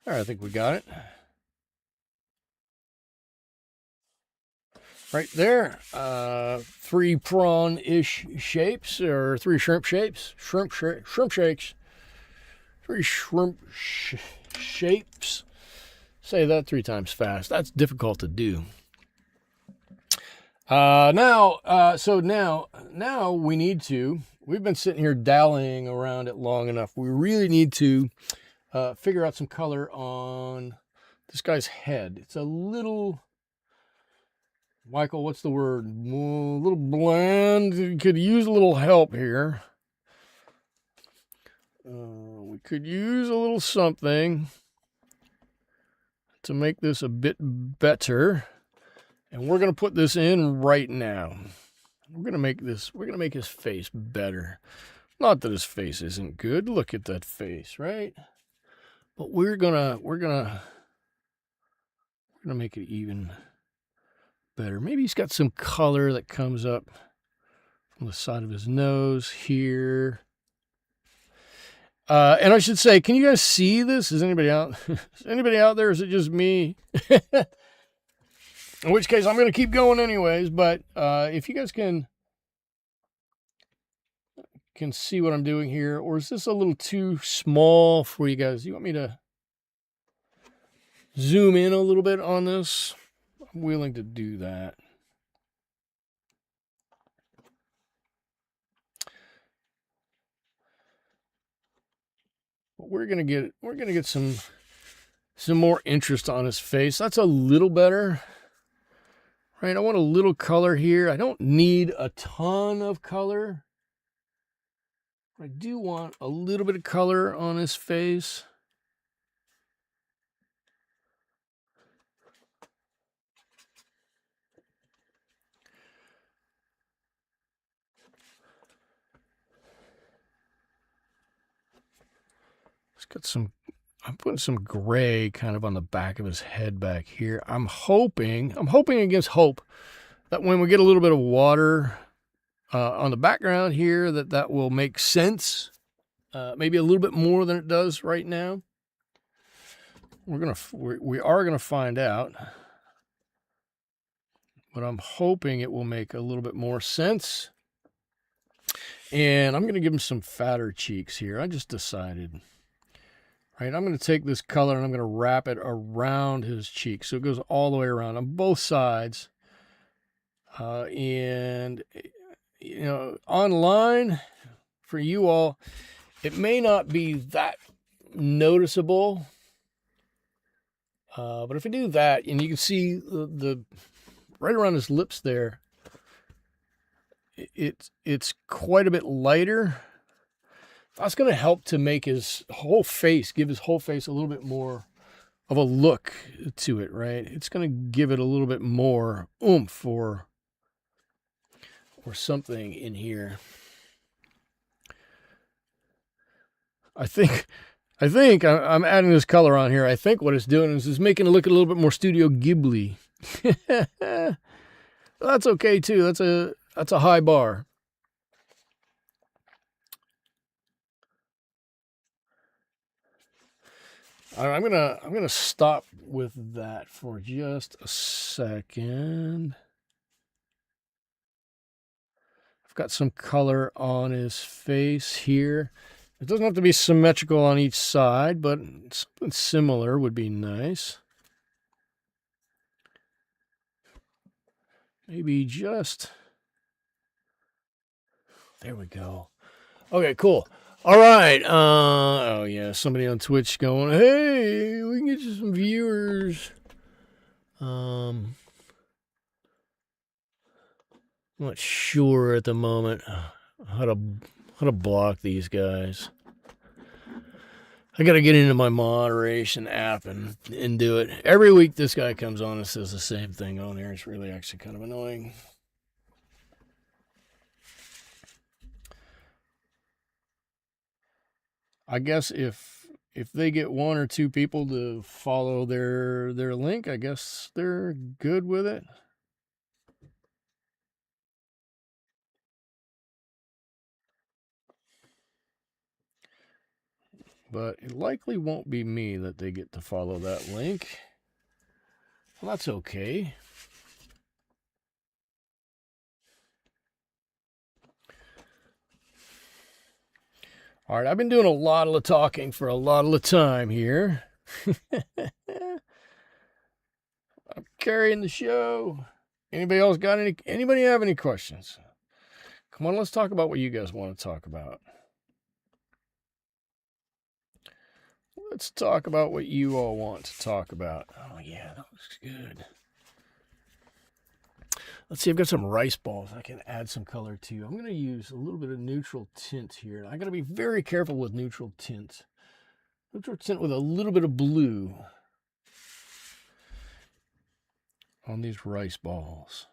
All right, I think we got it. Right there, 3 prawn-ish shapes, or 3 shrimp shapes. Shrimp shakes. 3 shrimp shapes. Say that 3 times fast. That's difficult to do. Now we need to, we've been sitting here dallying around it long enough. We really need to figure out some color on this guy's head. It's a little, Michael, what's the word? A little bland. You could use a little help here. We could use a little something to make this a bit better. And we're going to put this in right now. We're gonna make his face better. Not that his face isn't good. Look at that face, right? But we're gonna make it even better. Maybe he's got some color that comes up from the side of his nose here. And I should say, can you guys see this? Is anybody out? Is anybody out there? Is it just me? In which case, I'm going to keep going anyways. But if you guys can see what I'm doing here, or is this a little too small for you guys? You want me to zoom in a little bit on this? I'm willing to do that. But we're gonna get some more interest on his face. That's a little better. Right, I want a little color here. I don't need a ton of color. I do want a little bit of color on his face. It's got some, I'm putting some gray kind of on the back of his head back here. I'm hoping against hope that when we get a little bit of water on the background here, that will make sense. Maybe a little bit more than it does right now. We are gonna find out, but I'm hoping it will make a little bit more sense. And I'm gonna give him some fatter cheeks here. I just decided. Right, I'm gonna take this color and I'm gonna wrap it around his cheeks, so it goes all the way around on both sides. And you know, online for you all, it may not be that noticeable. But if I do that, and you can see the right around his lips there, it's quite a bit lighter. That's going to help to make his whole face, give his whole face a little bit more of a look to it, right? It's going to give it a little bit more oomph or something in here. I think I'm adding this color on here. I think what it's doing is making it look a little bit more Studio Ghibli. That's okay too. That's a high bar. I'm gonna stop with that for just a second. I've got some color on his face here. It doesn't have to be symmetrical on each side, but something similar would be nice. Maybe just... There we go. Okay, cool. All right. Oh, yeah, somebody on Twitch going, hey, we can get you some viewers. I'm not sure at the moment how to block these guys. I got to get into my moderation app and do it. Every week this guy comes on and says the same thing on here. It's really actually kind of annoying. I guess if they get one or two people to follow their link, I guess they're good with it. But it likely won't be me that they get to follow that link. Well, that's okay. All right, I've been doing a lot of the talking for a lot of the time here. I'm carrying the show. Anybody else got anybody have any questions? Come on, let's talk about what you guys want to talk about. Let's talk about what you all want to talk about. Oh, yeah, that looks good. Let's see, I've got some rice balls I can add some color to. I'm going to use a little bit of neutral tint here. I got to be very careful with neutral tint. Neutral tint with a little bit of blue on these rice balls.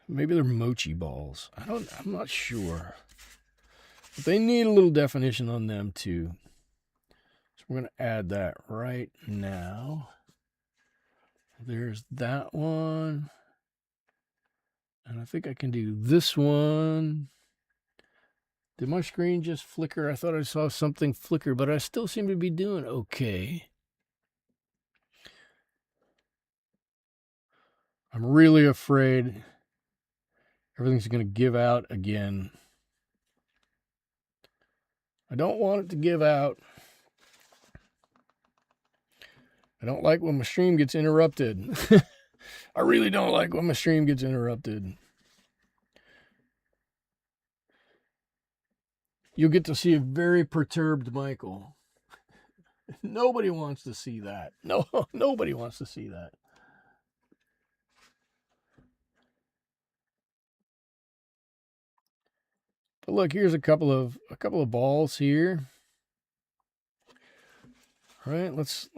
Maybe they're mochi balls. I'm not sure. But they need a little definition on them too. So we're going to add that right now. There's that one. And I think I can do this one. Did my screen just flicker? I thought I saw something flicker, but I still seem to be doing okay. I'm really afraid everything's going to give out again. I don't want it to give out. I don't like when my stream gets interrupted. I really don't like when my stream gets interrupted. You'll get to see a very perturbed Michael. Nobody wants to see that. No, nobody wants to see that. But look, here's a couple of balls here. All right, let's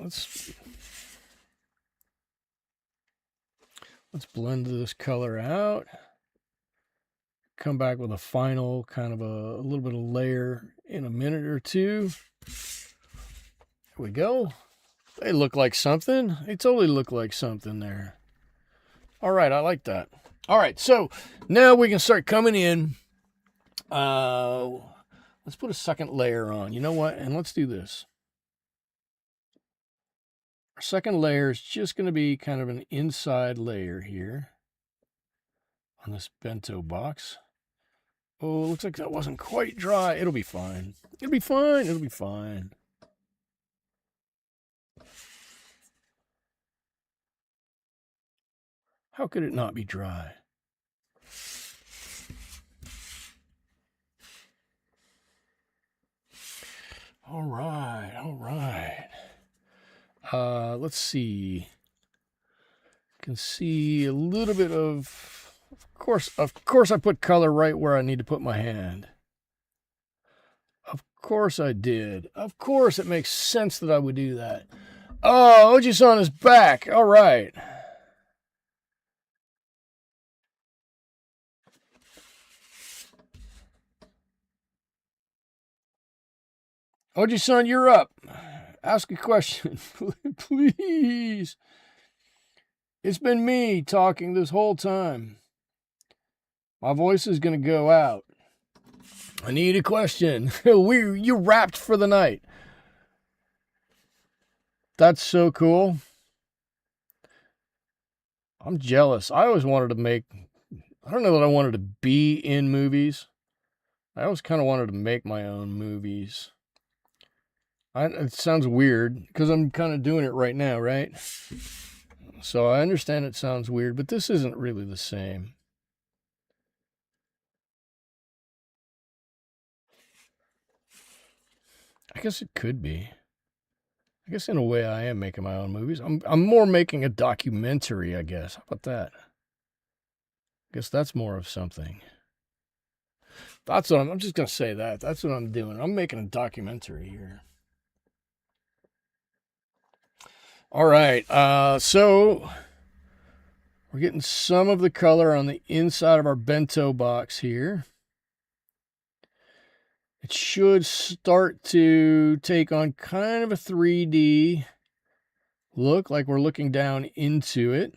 blend this color out. Come back with a final kind of a little bit of layer in a minute or two. Here we go. They look like something. They totally look like something there. All right, I like that. All right, so now we can start coming in. Let's put a second layer on. You know what? And let's do this. Our second layer is just going to be kind of an inside layer here on this bento box. Oh, looks like that wasn't quite dry. It'll be fine. It'll be fine. It'll be fine. How could it not be dry? All right, all right. Let's see. You can see a little bit of course I put color right where I need to put my hand. Of course I did. Of course it makes sense that I would do that. Oh, Oji-san is back. All right. Oji-san, you're up. Ask a question, please. It's been me talking this whole time. My voice is going to go out. I need a question. You wrapped for the night. That's so cool. I'm jealous. I always wanted to make... I don't know that I wanted to be in movies. I always kind of wanted to make my own movies. It sounds weird because I'm kind of doing it right now, right? So I understand it sounds weird, but this isn't really the same. I guess it could be. I guess in a way I am making my own movies. I'm more making a documentary, I guess. How about that? I guess that's more of something. That's what I'm just going to say that. That's what I'm doing. I'm making a documentary here. All right. So we're getting some of the color on the inside of our bento box here. It should start to take on kind of a 3D look, like we're looking down into it.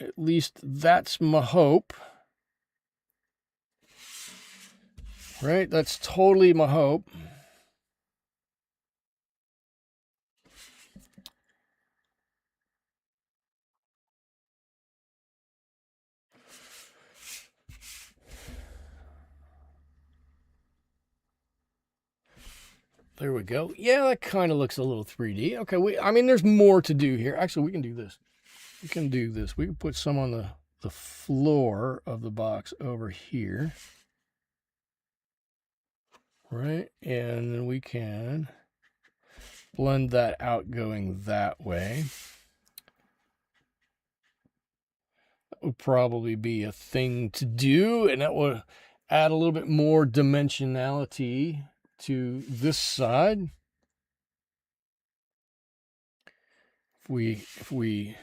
At least that's my hope. Right? That's totally my hope. There we go. Yeah, that kind of looks a little 3D. Okay, I mean, there's more to do here. Actually, we can do this. We can do this. We can put some on the floor of the box over here. Right? And then we can blend that out going that way. That would probably be a thing to do, and that would add a little bit more dimensionality to this side. If we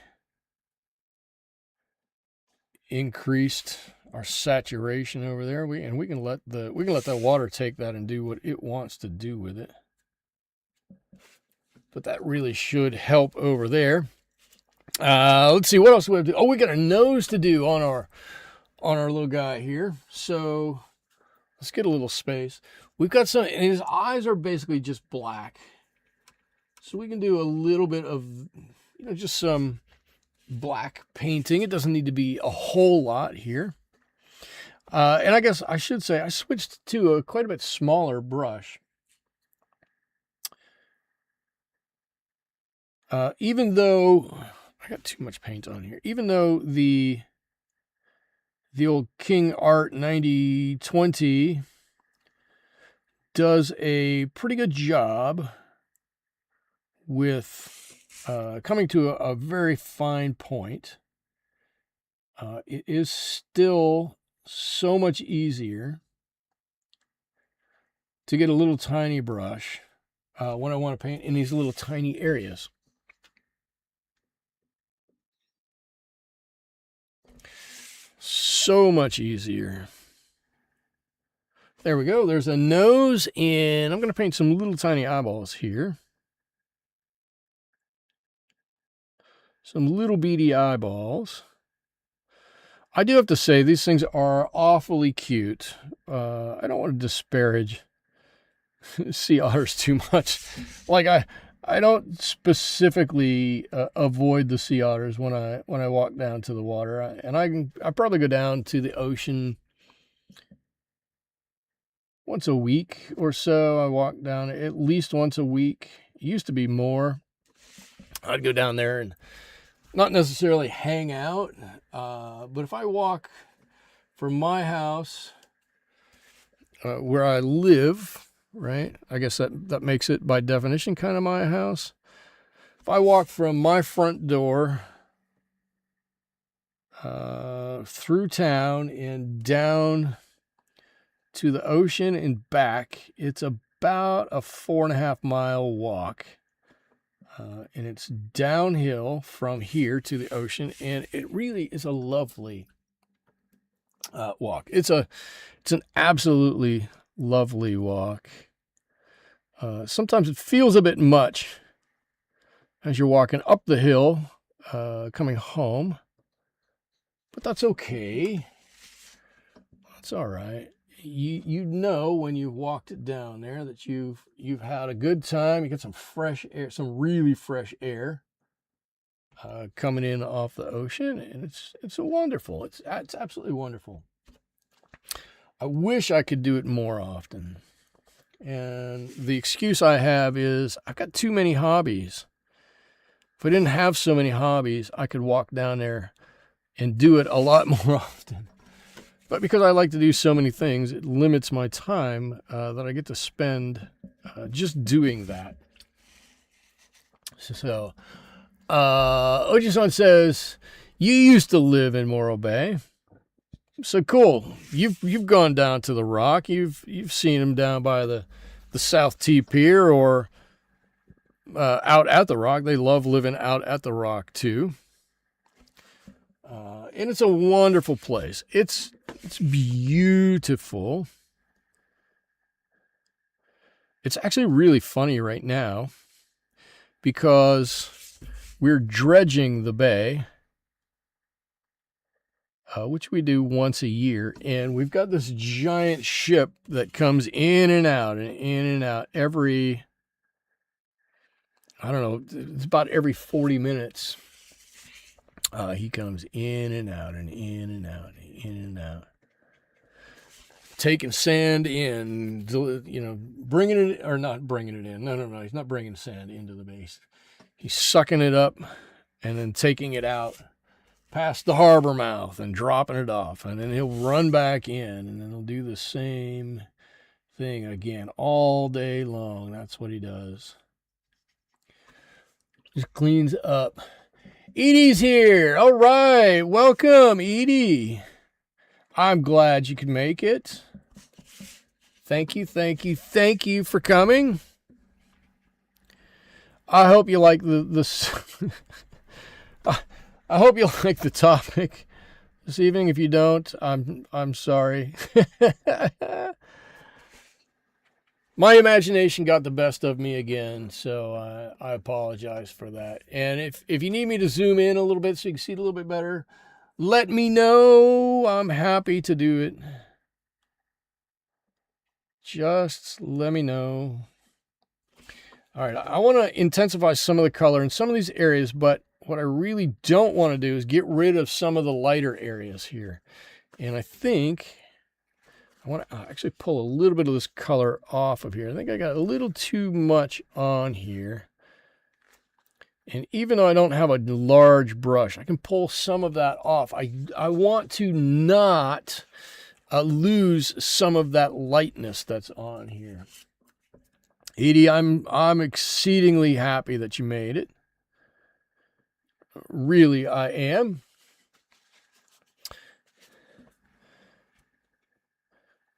increased our saturation over there. We can let that water take that and do what it wants to do with it. But that really should help over there. Let's see, what else do we have to do? Oh, we got a nose to do on our little guy here. So let's get a little space. We've got some, and his eyes are basically just black. So we can do a little bit of, just some black painting. It doesn't need to be a whole lot here. And I guess I should say I switched to a quite a bit smaller brush. Even though I got too much paint on here, even though the old King Art 9020 does a pretty good job with coming to a very fine point, it is still so much easier to get a little tiny brush when I want to paint in these little tiny areas. So much easier. There we go. There's a nose, and I'm going to paint some little tiny eyeballs here. Some little beady eyeballs. I do have to say, these things are awfully cute. I don't want to disparage sea otters too much. Like, I don't specifically avoid the sea otters when I walk down to the water, and I probably go down to the ocean once a week or so. I walk down at least once a week. It used to be more. I'd go down there and not necessarily hang out, but if I walk from my house where I live, right? I guess that makes it by definition kind of my house. If I walk from my front door through town and down to the ocean and back, it's about a 4.5-mile walk. And it's downhill from here to the ocean, and it really is a lovely walk. It's an absolutely lovely walk. Sometimes it feels a bit much as you're walking up the hill, coming home, but that's okay. That's all right. You know when you've walked it down there that you've had a good time. You get some fresh air, some really fresh air coming in off the ocean, and it's wonderful. It's absolutely wonderful. I wish I could do it more often. And the excuse I have is I've got too many hobbies. If I didn't have so many hobbies, I could walk down there and do it a lot more often. But because I like to do so many things, it limits my time that I get to spend just doing that. So, Oji-san says, you used to live in Morro Bay. So cool. You've gone down to the Rock. You've seen them down by the South T Pier or out at the Rock. They love living out at the Rock too. And it's a wonderful place. It's beautiful. It's actually really funny right now because we're dredging the bay, which we do once a year, and we've got this giant ship that comes in and out and in and out every, I don't know, it's about every 40 minutes. He comes in and out and in and out and in and out. Taking sand in, bringing it, or not bringing it in. No, he's not bringing sand into the base. He's sucking it up and then taking it out past the harbor mouth and dropping it off. And then he'll run back in and then he'll do the same thing again all day long. That's what he does. Just cleans up. Edie's here. All right. Welcome, Edie. I'm glad you could make it. Thank you for coming. I hope you like the I hope you like the topic this evening. If you don't, I'm sorry. My imagination got the best of me again, so I apologize for that. And if you need me to zoom in a little bit so you can see it a little bit better, let me know. I'm happy to do it. Just let me know. All right, I want to intensify some of the color in some of these areas, but what I really don't want to do is get rid of some of the lighter areas here. And I think I want to actually pull a little bit of this color off of here. I think I got a little too much on here. And even though I don't have a large brush, I can pull some of that off. I want to not lose some of that lightness that's on here. Edie, I'm exceedingly happy that you made it. Really, I am.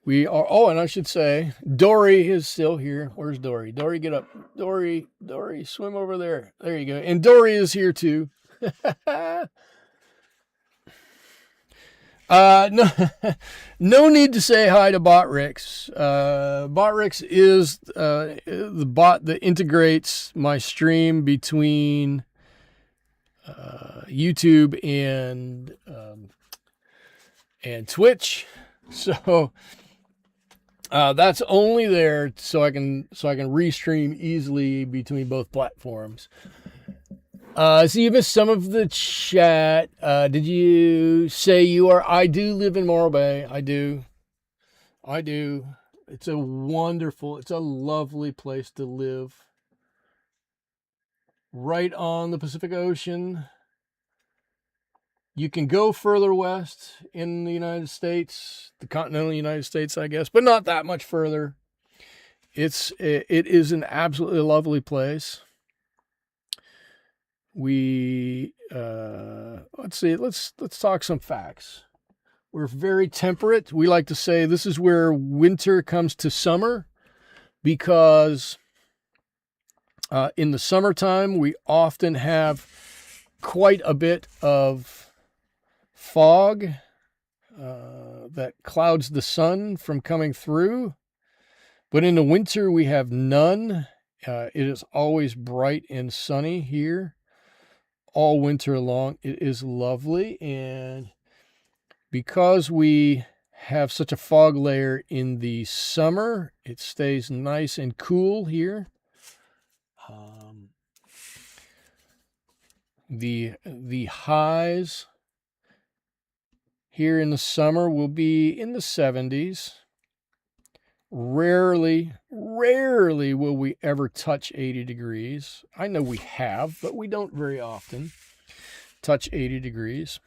We are, oh, and I should say, Dory is still here. Where's Dory? Dory, get up. Dory, swim over there. There you go. And Dory is here too. No, no need to say hi to Botrix. Botrix is the bot that integrates my stream between YouTube and Twitch. So that's only there so I can restream easily between both platforms. So you missed some of the chat. Did you say you are? I do live in Morro Bay. I do. It's a lovely place to live. Right on the Pacific Ocean. You can go further west in the United States, the continental United States, I guess, but not that much further. It is an absolutely lovely place. Let's see, let's talk some facts. We're very temperate. We like to say this is where winter comes to summer, because in the summertime we often have quite a bit of fog that clouds the sun from coming through, but in the winter we have none. It is always bright and sunny here all winter long. It is lovely, and because we have such a fog layer in the summer, it stays nice and cool here. The highs here in the summer will be in the 70s. Rarely will we ever touch 80 degrees. I know we have, but we don't very often touch 80 degrees.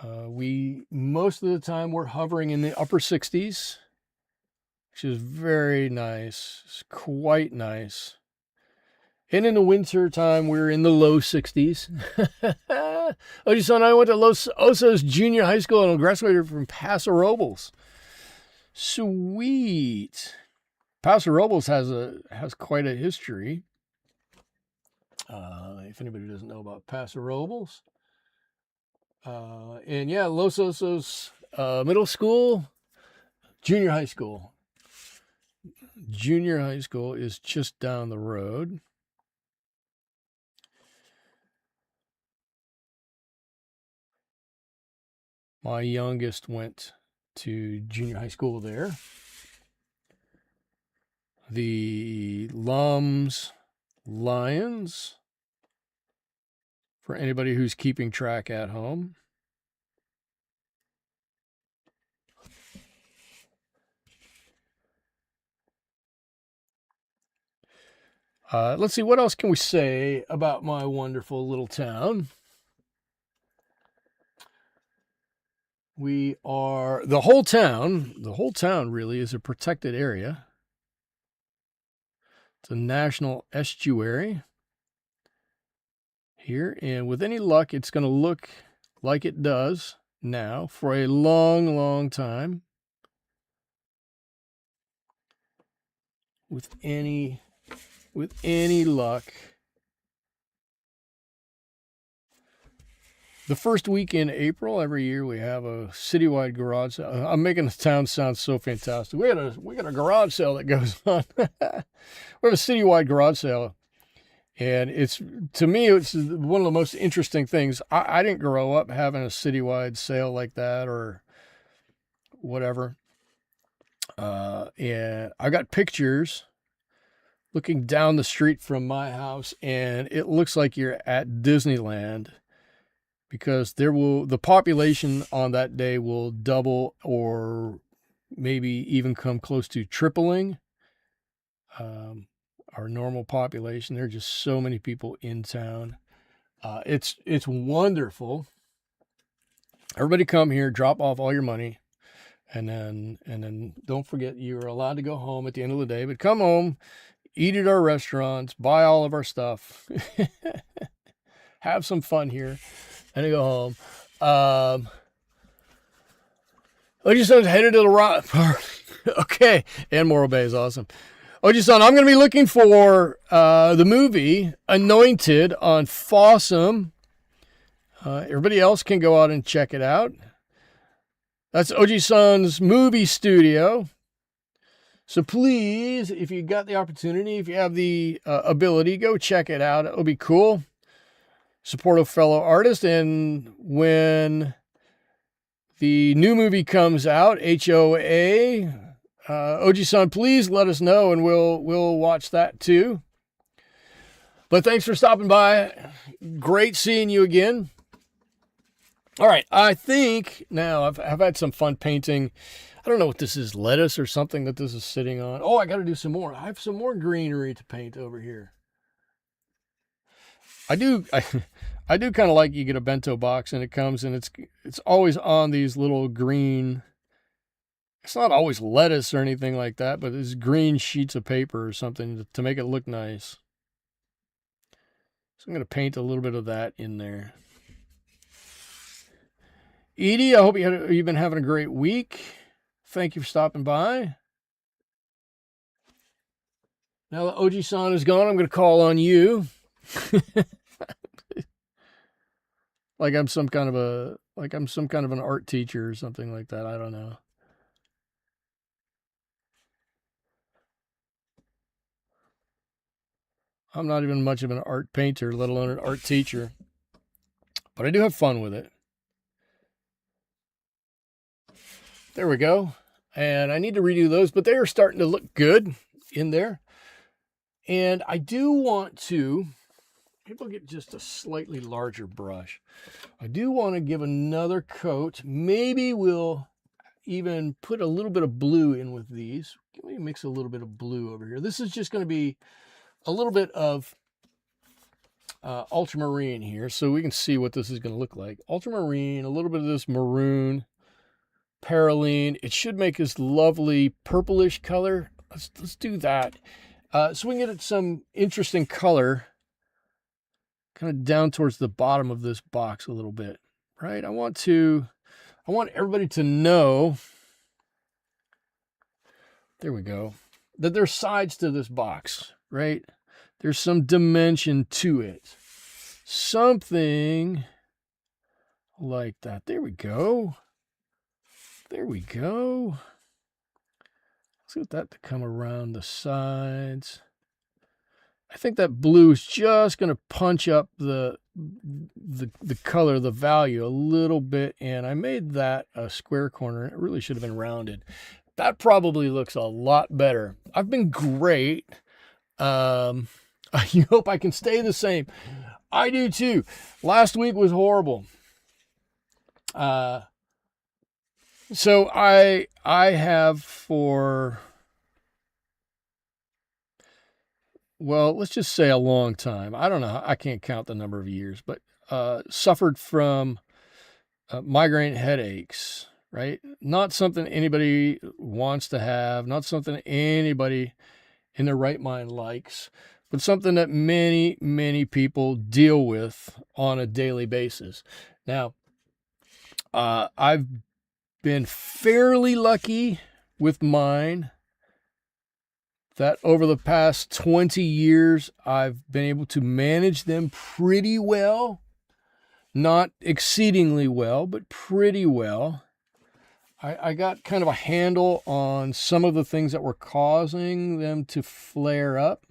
Most of the time we're hovering in the upper 60s, which is very nice. It's quite nice. And in the winter time, we're in the low 60s. Oji-san and I went to Los Osos Junior High School and graduated from Paso Robles. Sweet. Paso Robles has quite a history. If anybody doesn't know about Paso Robles. And yeah, Los Osos Middle School, Junior High School. Junior High School is just down the road. My youngest went to junior high school there. The Lions, for anybody who's keeping track at home. Let's see, what else can we say about my wonderful little town? The whole town really is a protected area. It's a national estuary here, and with any luck, it's going to look like it does now for a long, long time. With any luck. The first week in April every year we have a citywide garage sale. I'm making the town sound so fantastic. We got a garage sale that goes on. We have a citywide garage sale, and to me it's one of the most interesting things. I didn't grow up having a citywide sale like that or whatever. And I got pictures looking down the street from my house, and it looks like you're at Disneyland. Because the population on that day will double or maybe even come close to tripling our normal population. There are just so many people in town. It's wonderful. Everybody come here, drop off all your money, and then don't forget you're allowed to go home at the end of the day. But come home, eat at our restaurants, buy all of our stuff, have some fun here. And I go home. Oji-san's headed to the rock park. Okay. And Morro Bay is awesome. Oji-san, I'm going to be looking for the movie Anointed on Fossum. Everybody else can go out and check it out. That's Oji-san's movie studio. So please, if you got the opportunity, if you have the ability, go check it out. It'll be cool. Support a fellow artist, and when the new movie comes out, HOA, Oji-san, please let us know, and we'll watch that too. But thanks for stopping by. Great seeing you again. All right, I think now I've had some fun painting. I don't know what this is, lettuce or something that this is sitting on. Oh, I got to do some more. I have some more greenery to paint over here. I do kind of like you get a bento box and it comes and it's always on these little green, it's not always lettuce or anything like that, but it's green sheets of paper or something to make it look nice. So I'm going to paint a little bit of that in there. Edie, I hope you've been having a great week. Thank you for stopping by. Now that Oji-san is gone, I'm going to call on you. like I'm some kind of an art teacher or something like that. I don't know. I'm not even much of an art painter, let alone an art teacher. But I do have fun with it. There we go. And I need to redo those, but they are starting to look good in there. And I do want to, maybe I'll get just a slightly larger brush. I do want to give another coat. Maybe we'll even put a little bit of blue in with these. Let me mix a little bit of blue over here. This is just going to be a little bit of ultramarine here, so we can see what this is going to look like. Ultramarine, a little bit of this maroon, paraline. It should make this lovely purplish color. Let's do that. So we can get some interesting color kind of down towards the bottom of this box a little bit, right? I want everybody to know, there we go, that there's sides to this box, right? There's some dimension to it. Something like that. There we go. There we go. Let's get that to come around the sides. I think that blue is just going to punch up the color, the value a little bit. And I made that a square corner. It really should have been rounded. That probably looks a lot better. I've been great. I hope I can stay the same. I do too. Last week was horrible. So I have for, well, let's just say a long time. I don't know. I can't count the number of years, but suffered from migraine headaches, right? Not something anybody wants to have, not something anybody in their right mind likes, but something that many, many people deal with on a daily basis. Now, I've been fairly lucky with mine that over the past 20 years, I've been able to manage them pretty well. Not exceedingly well, but pretty well. I got kind of a handle on some of the things that were causing them to flare up.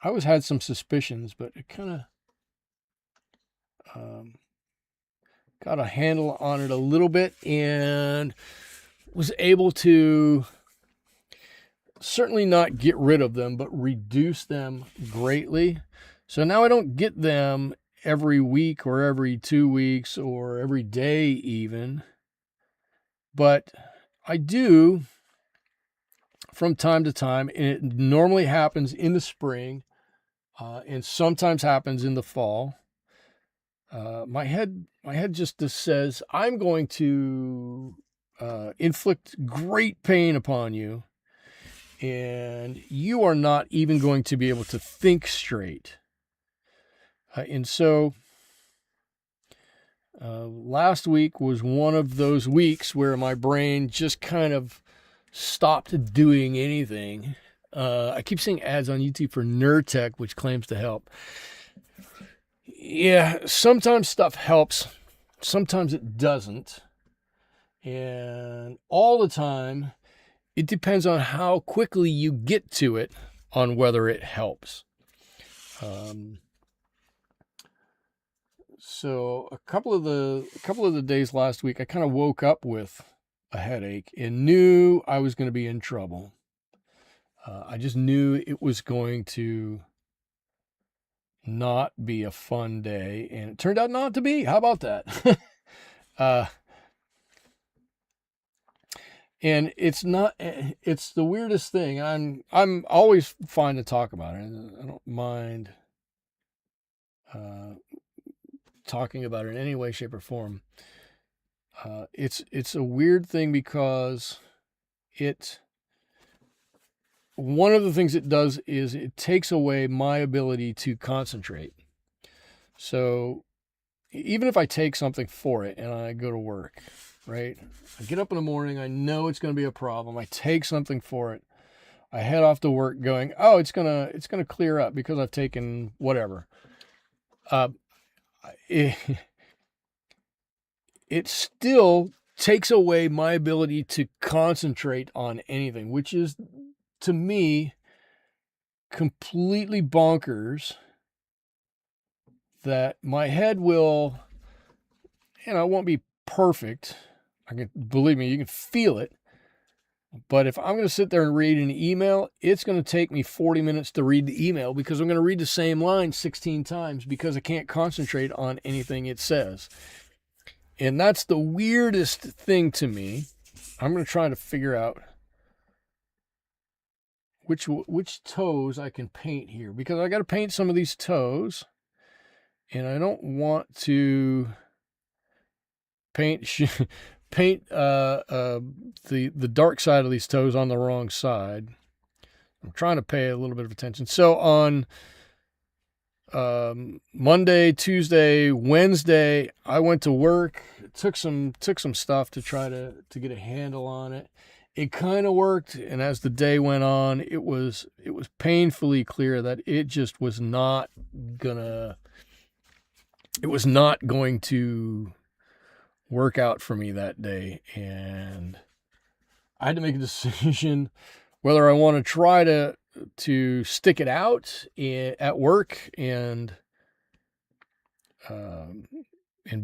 I always had some suspicions, but it kind of got a handle on it a little bit and was able to certainly not get rid of them, but reduce them greatly. So now I don't get them every week or every 2 weeks or every day even. But I do from time to time, and it normally happens in the spring and sometimes happens in the fall. My head just says, I'm going to inflict great pain upon you, and you are not even going to be able to think straight. And so last week was one of those weeks where my brain just kind of stopped doing anything. I keep seeing ads on YouTube for Nurtec, which claims to help. Yeah, sometimes stuff helps, sometimes it doesn't. And all the time, it depends on how quickly you get to it on whether it helps. So a couple of the days last week, I kind of woke up with a headache and knew I was going to be in trouble. I just knew it was going to not be a fun day, and it turned out not to be. How about that? And it's the weirdest thing. I'm always fine to talk about it. I don't mind talking about it in any way, shape, or form. It's a weird thing because one of the things it does is it takes away my ability to concentrate. So even if I take something for it and I go to work, right? I get up in the morning, I know it's going to be a problem. I take something for it. I head off to work going, oh, it's going to clear up because I've taken whatever. It still takes away my ability to concentrate on anything, which is, to me, completely bonkers. That my head will, it won't be perfect. Believe me, you can feel it. But if I'm going to sit there and read an email, it's going to take me 40 minutes to read the email because I'm going to read the same line 16 times because I can't concentrate on anything it says. And that's the weirdest thing to me. I'm going to try to figure out which toes I can paint here, because I got to paint some of these toes, and I don't want to paint the dark side of these toes on the wrong side. I'm trying to pay a little bit of attention. So on Monday, Tuesday, Wednesday, I went to work, took some stuff to try to get a handle on it. It kind of worked, and as the day went on, it was painfully clear that it just was not going to work out for me that day, and I had to make a decision whether I want to try to stick it out at work and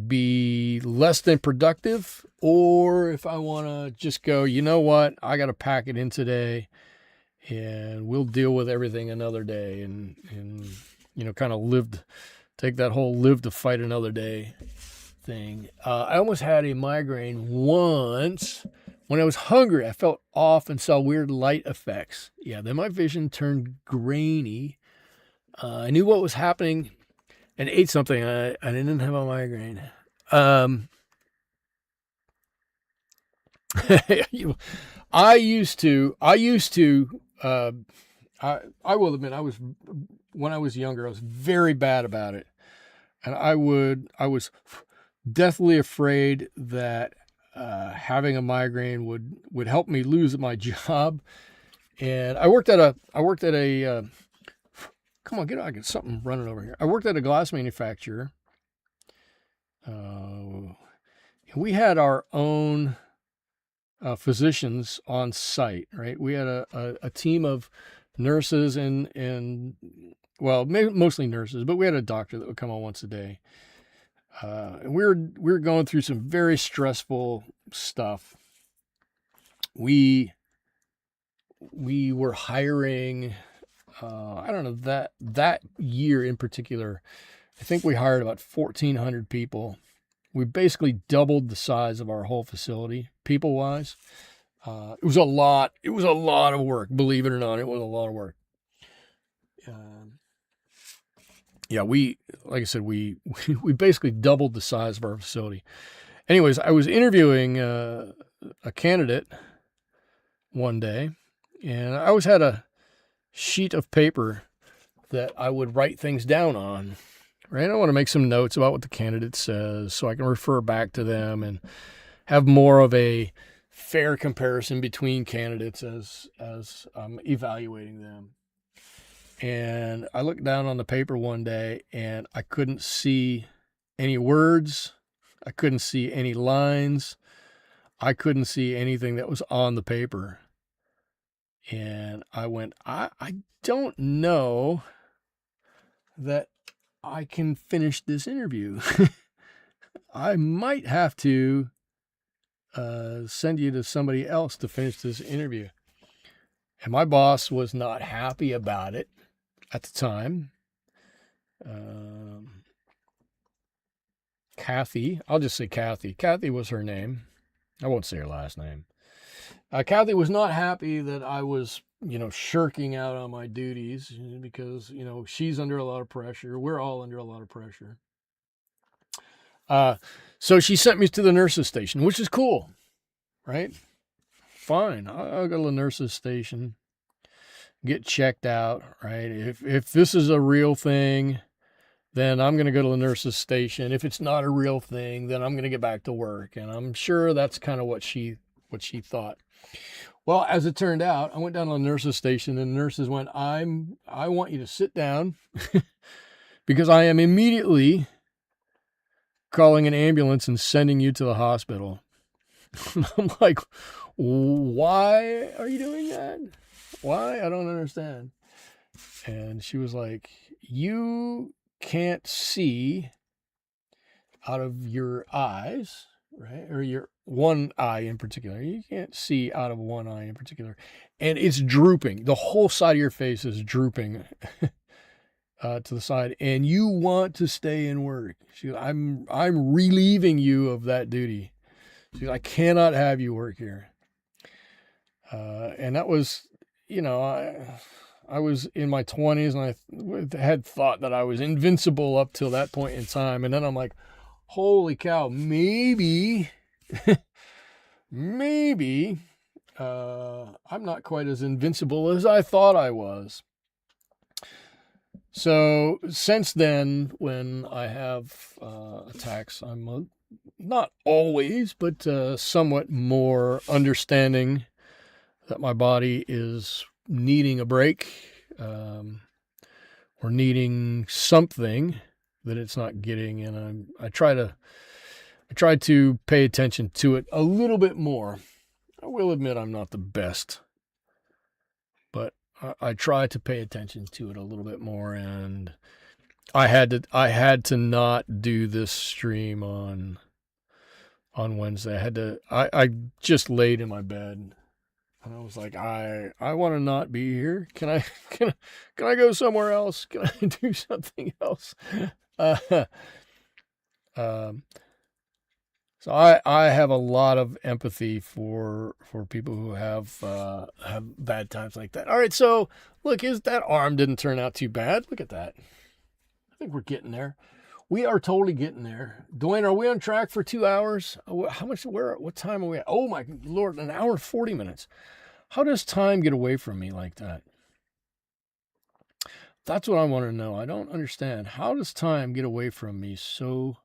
be less than productive, or if I want to just go, you know what, I got to pack it in today and we'll deal with everything another day, and kind of take that whole live to fight another day thing. I almost had a migraine once when I was hungry. I felt off and saw weird light effects. Yeah, then my vision turned grainy. I knew what was happening and ate something. I didn't have a migraine. I used to. I will admit, when I was younger, I was very bad about it, and I was deathly afraid that having a migraine would help me lose my job. And I worked at a come on, get out, I got something running over here. I worked at a glass manufacturer, We had our own physicians on site, right? We had a team of nurses and well, mostly nurses, but we had a doctor that would come on once a day. And we were going through some very stressful stuff. We were hiring. I don't know, that year in particular, I think we hired about 1,400 people. We basically doubled the size of our whole facility, people wise. It was a lot. It was a lot of work. Believe it or not, it was a lot of work. Yeah, like I said, we basically doubled the size of our facility. Anyways, I was interviewing a candidate one day, and I always had a sheet of paper that I would write things down on. Right, I want to make some notes about what the candidate says so I can refer back to them and have more of a fair comparison between candidates as I'm evaluating them. And I looked down on the paper one day and I couldn't see any words. I couldn't see any lines. I couldn't see anything that was on the paper. And I went, I don't know that I can finish this interview. I might have to send you to somebody else to finish this interview. And my boss was not happy about it at the time. Kathy, I'll just say Kathy. Kathy was her name. I won't say her last name. Kathy was not happy that I was, shirking out on my duties because, she's under a lot of pressure. We're all under a lot of pressure. So she sent me to the nurse's station, which is cool, right? Fine. I'll go to the nurse's station, get checked out, right? If this is a real thing, then I'm going to go to the nurse's station. If it's not a real thing, then I'm going to get back to work. And I'm sure that's kind of what she thought. Well, as it turned out, I went down to the nurse's station and the nurses went, I want you to sit down because I am immediately calling an ambulance and sending you to the hospital. I'm like, why are you doing that? Why? I don't understand. And she was like, you can't see out of your eyes, right? Or your one eye in particular. You can't see out of one eye in particular. And it's drooping. The whole side of your face is drooping to the side. And you want to stay in work. She goes, I'm relieving you of that duty. She goes, I cannot have you work here. And that was, I was in my 20s and I had thought that I was invincible up till that point in time. And then I'm like, holy cow, maybe I'm not quite as invincible as I thought I was. So since then, when I have attacks, I'm not always, but somewhat more understanding that my body is needing a break or needing something that it's not getting, and I try to pay attention to it a little bit more. I will admit I'm not the best, but I try to pay attention to it a little bit more. And I had to not do this stream on Wednesday. I just laid in my bed and I was like, I want to not be here. Can I go somewhere else? Can I do something else? So I have a lot of empathy for people who have bad times like that. All right, so look, that arm didn't turn out too bad. Look at that. I think we're getting there. We are totally getting there. Dwayne, are we on track for 2 hours? How much? What time are we at? Oh my Lord, an hour and 40 minutes. How does time get away from me like that? That's what I want to know. I don't understand. How does time get away from me so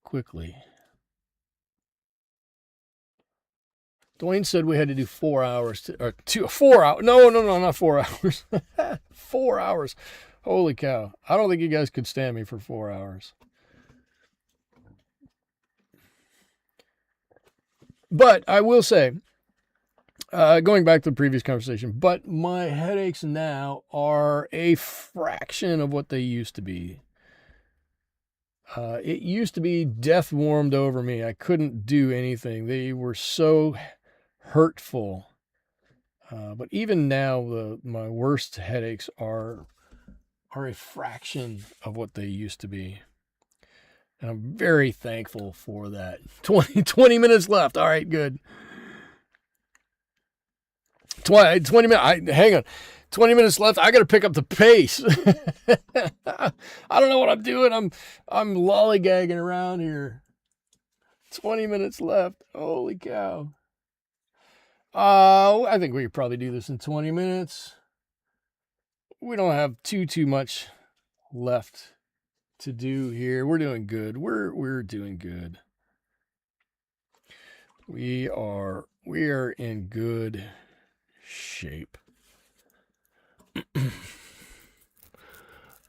quickly? Dwayne said we had to do 4 hours, or 4 hours. No, not 4 hours. 4 hours. Holy cow. I don't think you guys could stand me for 4 hours. But I will say, going back to the previous conversation, but my headaches now are a fraction of what they used to be. It used to be death warmed over me. I couldn't do anything. They were so hurtful. But even now, my worst headaches are a fraction of what they used to be. And I'm very thankful for that. 20 minutes left. All right, good. 20 minutes. Hang on. 20 minutes left. I got to pick up the pace. I don't know what I'm doing. I'm lollygagging around here. 20 minutes left. Holy cow. I think we could probably do this in 20 minutes. We don't have too much left to do here. We're doing good. We're doing good. We are in good shape.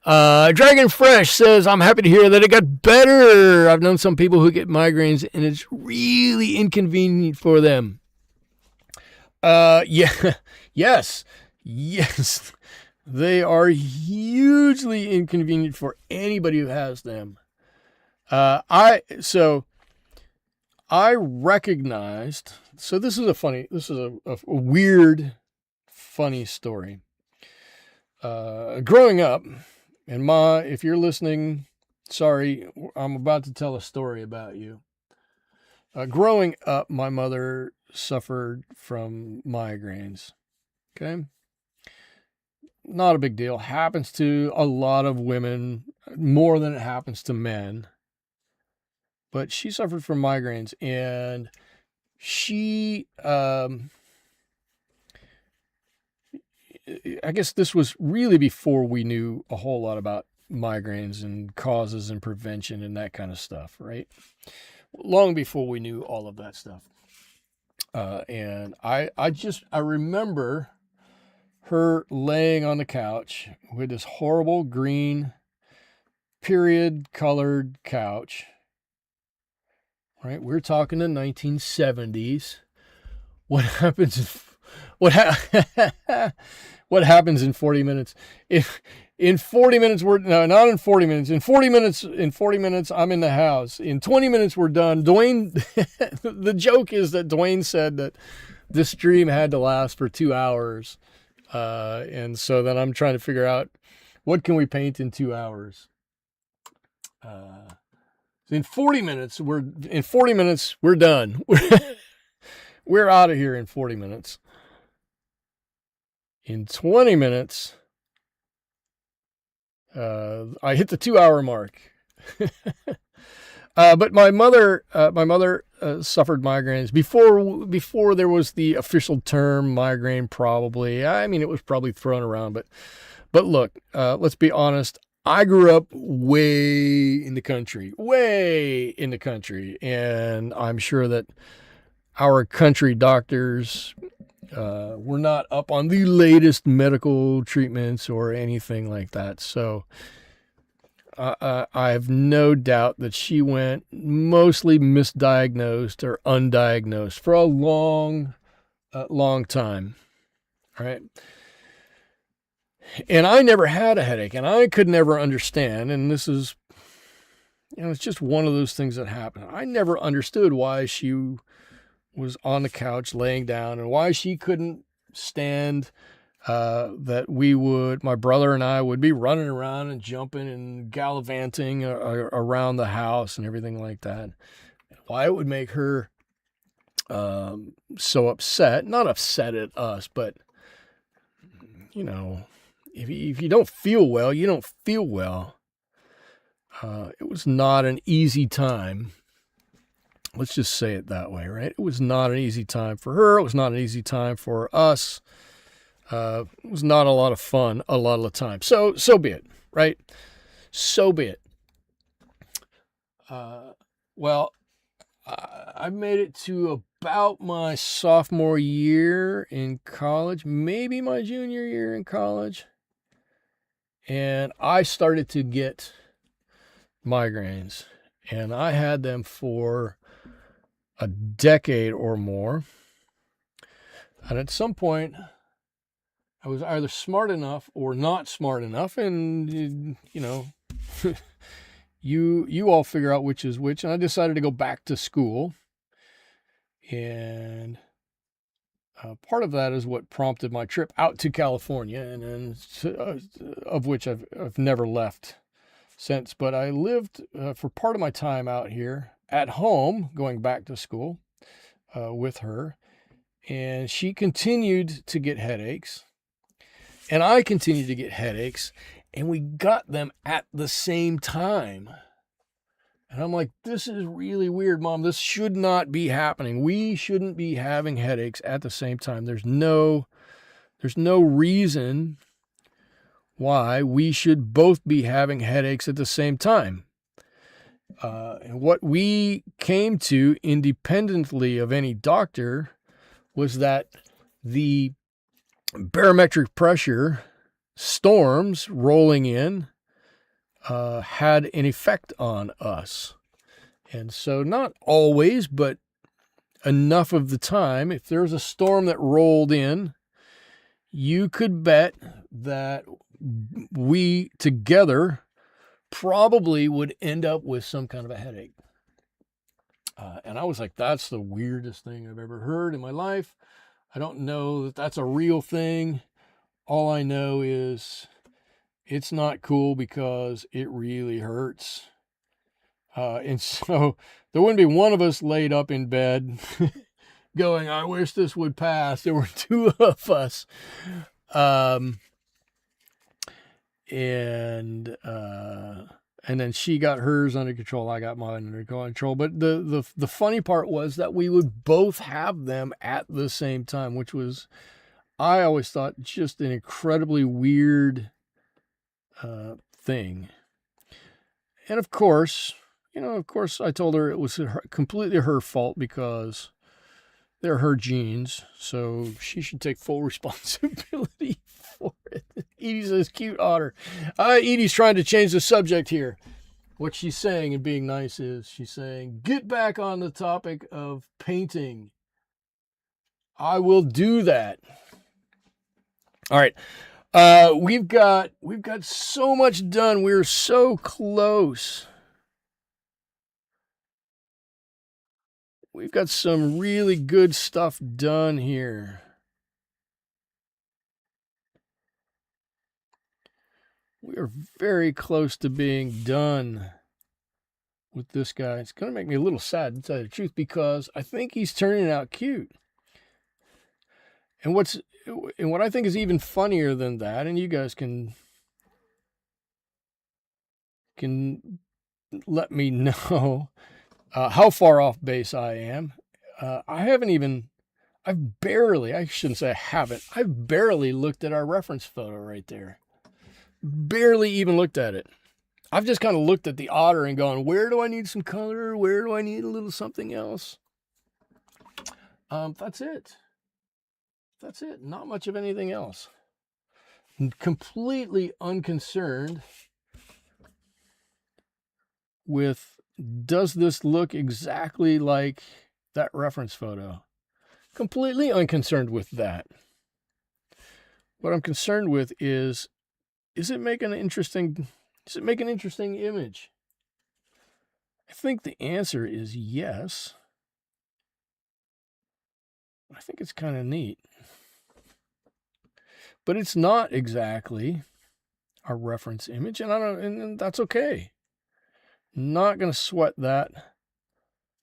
Dragon Fresh says, I'm happy to hear that it got better. I've known some people who get migraines and it's really inconvenient for them. Yes. They are hugely inconvenient for anybody who has them. I recognized, so this is a weird, funny story. Growing up, and Ma, if you're listening, sorry, I'm about to tell a story about you. Growing up, my mother suffered from migraines. Okay. Not a big deal. Happens to a lot of women more than it happens to men. But she suffered from migraines, and she, I guess this was really before we knew a whole lot about migraines and causes and prevention and that kind of stuff, right? Long before we knew all of that stuff. And I remember her laying on the couch with this horrible green period colored couch, right? We're talking the 1970s. What happens in 40 minutes? In 40 minutes, not in 40 minutes. In 40 minutes, I'm in the house. In 20 minutes, we're done. Dwayne, the joke is that Dwayne said that this stream had to last for 2 hours. And so then I'm trying to figure out what can we paint in 2 hours. In 40 minutes, we're done. We're out of here in 40 minutes. In 20 minutes, I hit the 2 hour mark. But my mother suffered migraines before there was the official term migraine. Probably, I mean, it was probably thrown around, but look, let's be honest. I grew up way in the country, and I'm sure that our country doctors were not up on the latest medical treatments or anything like that. So I have no doubt that she went mostly misdiagnosed or undiagnosed for a long time. All right. And I never had a headache, and I could never understand. And this is, it's just one of those things that happened. I never understood why she was on the couch laying down and why she couldn't stand that my brother and I would be running around and jumping and gallivanting around the house and everything like that. Why it would make her so upset, not upset at us, but, if you don't feel well, you don't feel well. It was not an easy time. Let's just say it that way, right? It was not an easy time for her. It was not an easy time for us. It was not a lot of fun a lot of the time. So be it, right? So be it. Well, I made it to about my sophomore year in college, maybe my junior year in college. And I started to get migraines. And I had them for a decade or more. And at some point, I was either smart enough or not smart enough, and you know, you all figure out which is which. And I decided to go back to school, and part of that is what prompted my trip out to California, and of which I've never left since. But I lived for part of my time out here at home, going back to school with her, and she continued to get headaches, and I continued to get headaches, and we got them at the same time. And I'm like, this is really weird, Mom. This should not be happening. We shouldn't be having headaches at the same time. There's no reason why we should both be having headaches at the same time. And what we came to, independently of any doctor, was that the barometric pressure storms rolling in had an effect on us. And so not always, but enough of the time, if there was a storm that rolled in, you could bet that we together probably would end up with some kind of a headache. And I was like, that's the weirdest thing I've ever heard in my life. I don't know that that's a real thing. All I know is it's not cool because it really hurts. And so there wouldn't be one of us laid up in bed going, I wish this would pass. There were two of us. And then she got hers under control. I got mine under control. But the funny part was that we would both have them at the same time, which was, I always thought, just an incredibly weird thing. And of course, I told her it was completely her fault because they're her genes. So she should take full responsibility for it. Edie says, cute otter. Edie's trying to change the subject here. What she's saying and being nice is she's saying, get back on the topic of painting. I will do that. All right. We've got so much done. We're so close. We've got some really good stuff done here. We are very close to being done with this guy. It's going to make me a little sad, to tell you the truth, because I think he's turning out cute. And what I think is even funnier than that, and you guys can let me know how far off base I am. I've barely looked at our reference photo right there. Barely even looked at it. I've just kind of looked at the otter and gone, where do I need some color? Where do I need a little something else? That's it. That's it. Not much of anything else. Completely unconcerned with, does this look exactly like that reference photo? Completely unconcerned with that. What I'm concerned with is it making an interesting image? I think the answer is yes. I think it's kind of neat. But it's not exactly our reference image, and that's okay. Not going to sweat that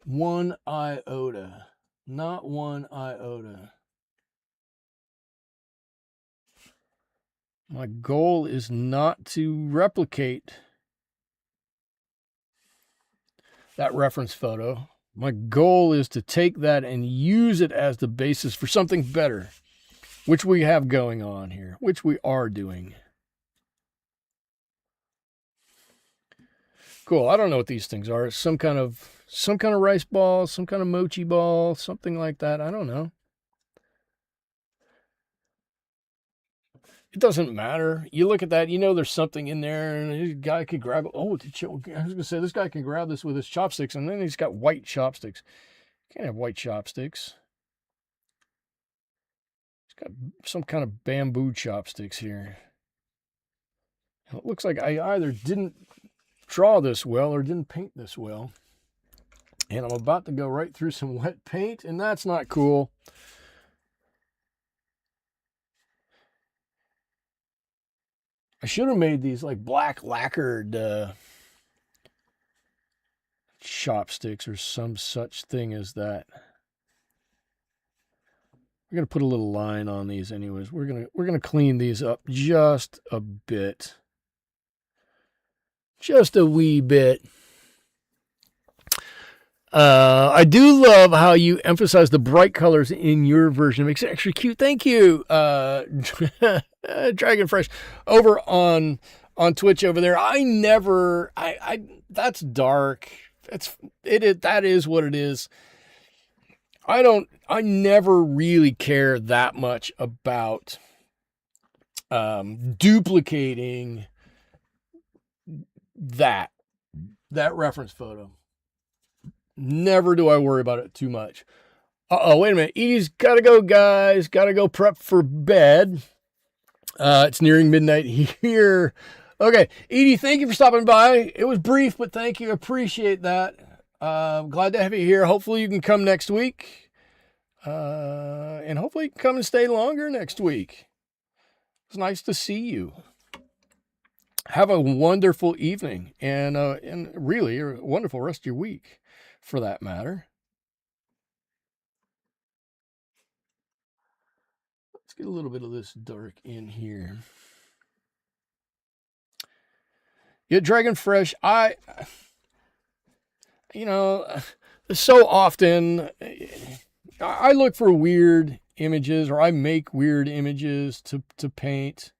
one iota. Not one iota. My goal is not to replicate that reference photo. My goal is to take that and use it as the basis for something better, which we have going on here, which we are doing. Cool. I don't know what these things are. Some kind of rice ball, some kind of mochi ball, something like that. I don't know. It doesn't matter. You look at that, there's something in there, and this guy could grab it. Oh, I was going to say, this guy can grab this with his chopsticks, and then he's got white chopsticks. Can't have white chopsticks. It's got some kind of bamboo chopsticks here. It looks like I either didn't draw this well or didn't paint this well. And I'm about to go right through some wet paint, and that's not cool. I should have made these like black lacquered chopsticks or some such thing as that. We're gonna put a little line on these anyways. We're gonna clean these up just a bit. Just a wee bit. I do love how you emphasize the bright colors in your version. It makes it extra cute. Thank you, Dragon Fresh, over on Twitch over there. That's dark. That is what it is. I never really care that much about duplicating that reference photo. Never do I worry about it too much. Uh-oh, wait a minute. Edie's got to go, guys. Got to go prep for bed. It's nearing midnight here. Okay, Edie, thank you for stopping by. It was brief, but thank you. Appreciate that. Glad to have you here. Hopefully you can come next week. And hopefully you can come and stay longer next week. It's nice to see you. Have a wonderful evening and really a wonderful rest of your week, for that matter. Let's get a little bit of this dark in here. Yeah, Dragon Fresh, so often I look for weird images, or I make weird images to paint.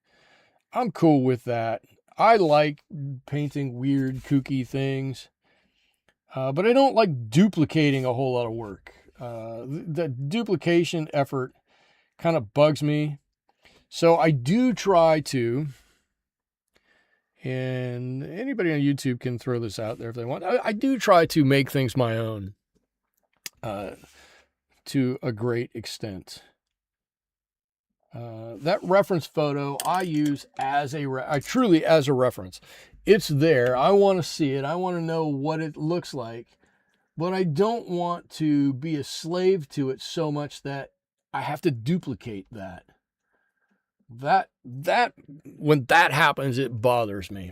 I'm cool with that. I like painting weird, kooky things. But I don't like duplicating a whole lot of work. The duplication effort kind of bugs me. So I do try to, and anybody on YouTube can throw this out there if they want. I do try to make things my own to a great extent. That reference photo I use as truly as a reference. It's there. I want to see it. I want to know what it looks like. But I don't want to be a slave to it so much that I have to duplicate that. When that happens, it bothers me.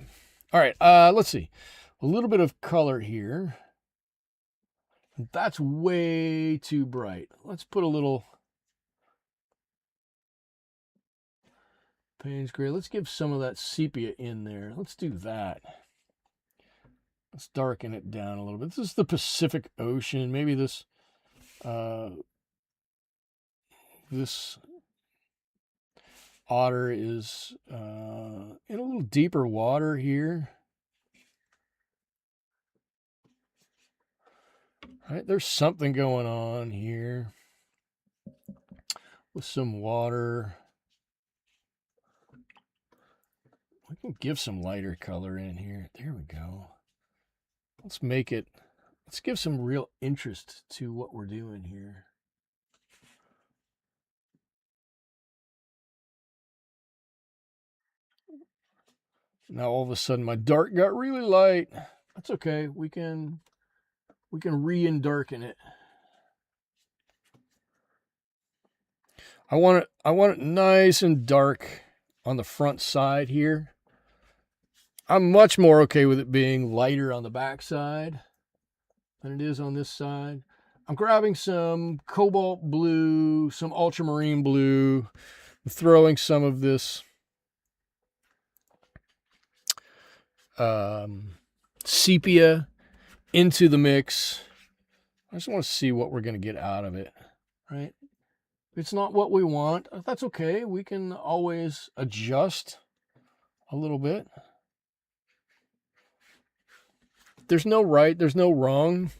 All right, let's see. A little bit of color here. That's way too bright. Let's put a little Payne's gray. Let's give some of that sepia in there. Let's do that. Let's darken it down a little bit. This is the Pacific Ocean. Maybe this otter is in a little deeper water here. All right, there's something going on here with some water. We can give some lighter color in here. There we go. Let's give some real interest to what we're doing here. Now all of a sudden my dark got really light. That's okay. We can re-darken it. I want it nice and dark on the front side here. I'm much more okay with it being lighter on the back side than it is on this side. I'm grabbing some cobalt blue, some ultramarine blue, throwing some of this sepia into the mix. I just want to see what we're going to get out of it, right? If it's not what we want, that's okay. We can always adjust a little bit. There's no right, there's no wrong.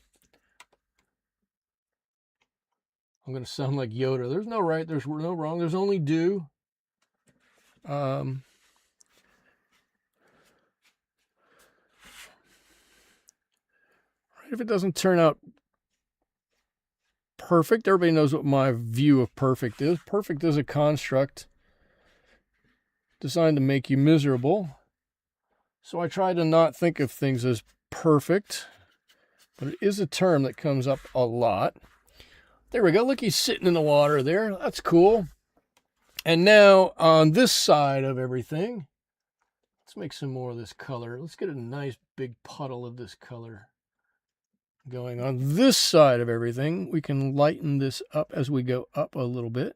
I'm going to sound like Yoda. There's no right, there's no wrong, there's only do. If it doesn't turn out perfect. Everybody knows what my view of perfect is. Perfect is a construct designed to make you miserable. So I try to not think of things as perfect, but it is a term that comes up a lot. There we go. Look, he's sitting in the water there. That's cool. And now on this side of everything, let's make some more of this color. Let's get a nice big puddle of this color going on this side of everything. We can lighten this up as we go up a little bit.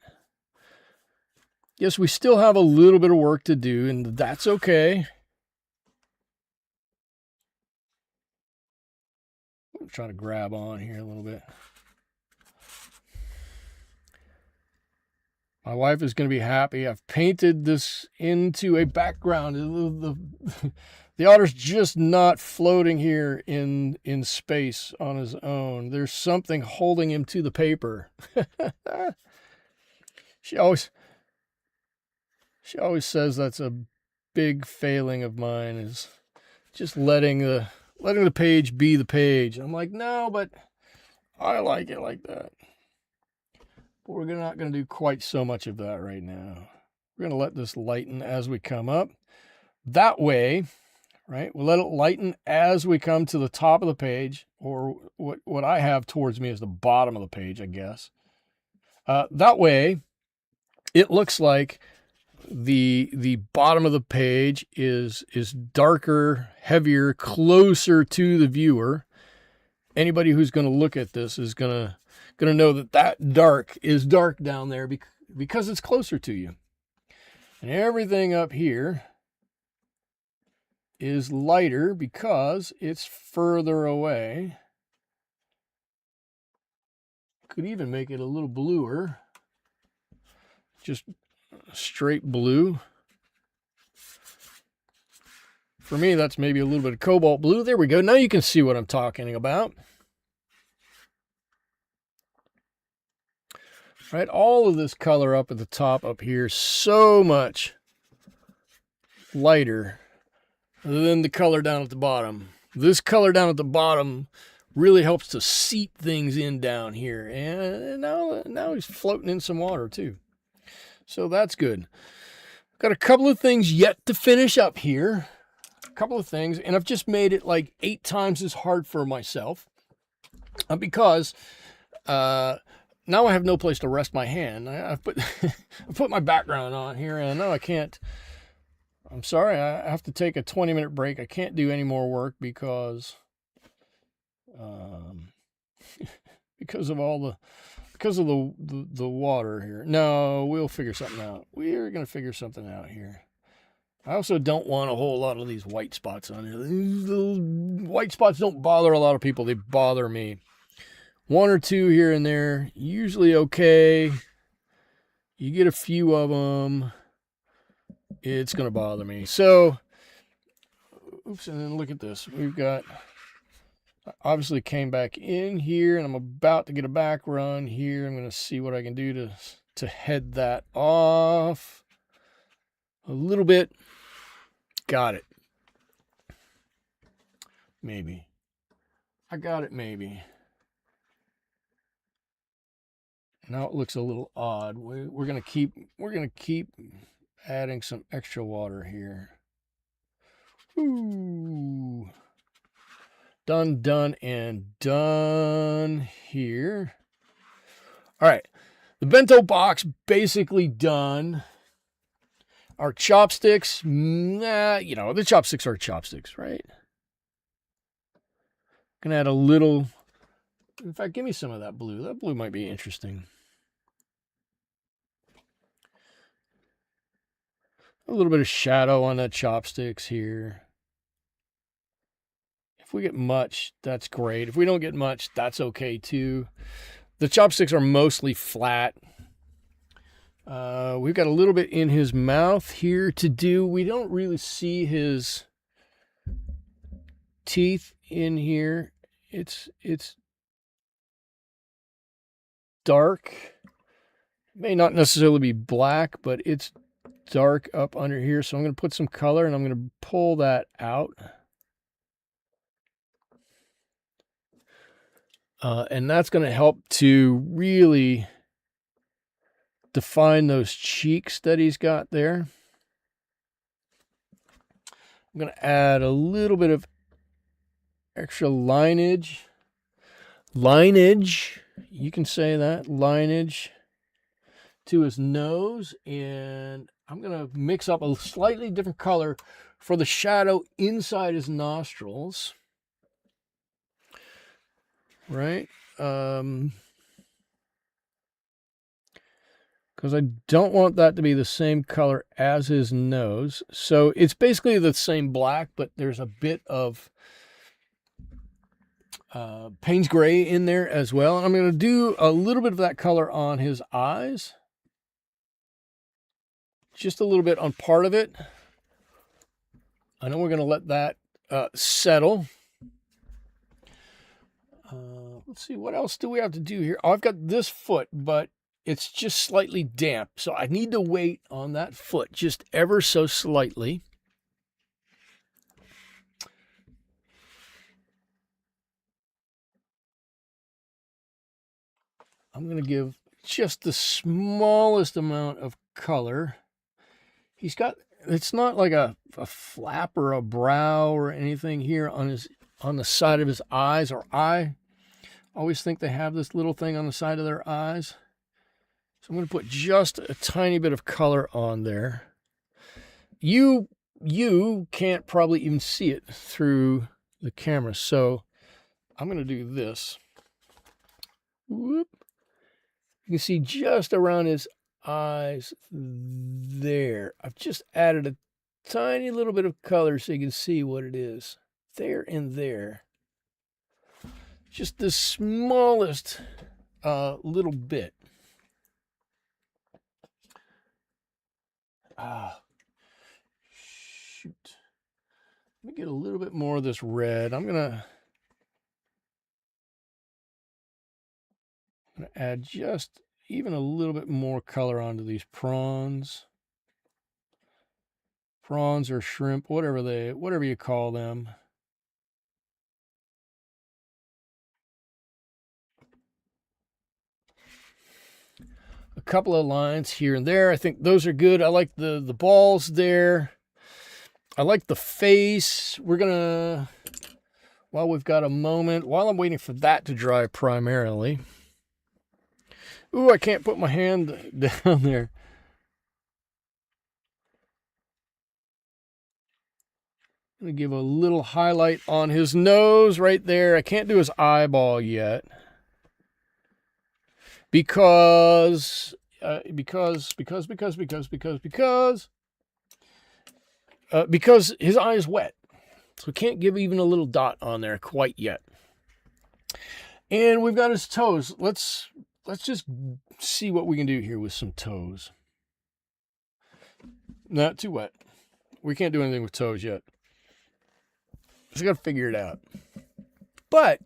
Yes, we still have a little bit of work to do, and that's okay. I'm trying to grab on here a little bit. My wife is going to be happy. I've painted this into a background. The otter's just not floating here in space on his own. There's something holding him to the paper. She always says that's a big failing of mine, is just letting the page be the page. I'm like, no, but I like it like that. But we're not going to do quite so much of that right now. We're going to let this lighten as we come up. That way, right, we'll let it lighten as we come to the top of the page, or what I have towards me is the bottom of the page, I guess. That way, it looks like the bottom of the page is darker, heavier, closer to the viewer. Anybody who's going to look at this is going to know that dark is dark down there because it's closer to you. And everything up here is lighter because it's further away. Could even make it a little bluer. Just straight blue. For me, that's maybe a little bit of cobalt blue. There we go. Now you can see what I'm talking about. Right, all of this color up at the top up here, so much lighter than the color down at the bottom. This color down at the bottom really helps to seep things in down here. And now he's floating in some water too. So that's good. Got a couple of things yet to finish up here. A couple of things, and I've just made it like 8 times as hard for myself because now I have no place to rest my hand. I've put my background on here, and I know I can't. I'm sorry, I have to take a 20-minute break. I can't do any more work because of the water here. No, we'll figure something out. We're gonna figure something out here. I also don't want a whole lot of these white spots on here. The white spots don't bother a lot of people. They bother me. 1 or 2 here and there, usually okay. You get a few of them, it's going to bother me. So, oops, and then look at this. We've got, I obviously came back in here, and I'm about to get a back run here. I'm going to see what I can do to head that off a little bit. Got it. Maybe. I got it, maybe. Now it looks a little odd. We're gonna keep adding some extra water here. Ooh. Done, and done here. All right, the bento box basically done. Our chopsticks, the chopsticks are chopsticks, right? Gonna add a little. In fact, give me some of that blue. That blue might be interesting. A little bit of shadow on that chopsticks here. If we get much, that's great. If we don't get much, that's okay too. The chopsticks are mostly flat. We've got a little bit in his mouth here to do. We don't really see his teeth in here. It's dark. It may not necessarily be black, but it's dark up under here. So I'm going to put some color, and I'm going to pull that out. And that's going to help to really define those cheeks that he's got there. I'm going to add a little bit of extra lineage. You can say that, lineage to his nose. And I'm going to mix up a slightly different color for the shadow inside his nostrils. Right? Because I don't want that to be the same color as his nose. So it's basically the same black, but there's a bit of Payne's gray in there as well. And I'm going to do a little bit of that color on his eyes. Just a little bit on part of it. I know we're going to let that settle. Let's see, what else do we have to do here? Oh, I've got this foot, but it's just slightly damp. So I need to wait on that foot just ever so slightly. I'm going to give just the smallest amount of color. He's got, it's not like a flap or a brow or anything here on the side of his eyes, or I always think they have this little thing on the side of their eyes. So I'm going to put just a tiny bit of color on there. You can't probably even see it through the camera, so I'm going to do this. Whoop. You can see just around his eyes there. I've just added a tiny little bit of color so you can see what it is. There and there. Just the smallest little bit. Shoot. Let me get a little bit more of this red. I'm gonna add just even a little bit more color onto these prawns. Prawns or shrimp, whatever you call them. A couple of lines here and there. I think those are good. I like the balls there. I like the face. We're gonna, while we've got a moment, while I'm waiting for that to dry primarily. Ooh, I can't put my hand down there. I'm going to give a little highlight on his nose right there. I can't do his eyeball yet. Because his eye is wet. So we can't give even a little dot on there quite yet. And we've got his toes. Let's just see what we can do here with some toes. Not too wet. We can't do anything with toes yet. Just got to figure it out. But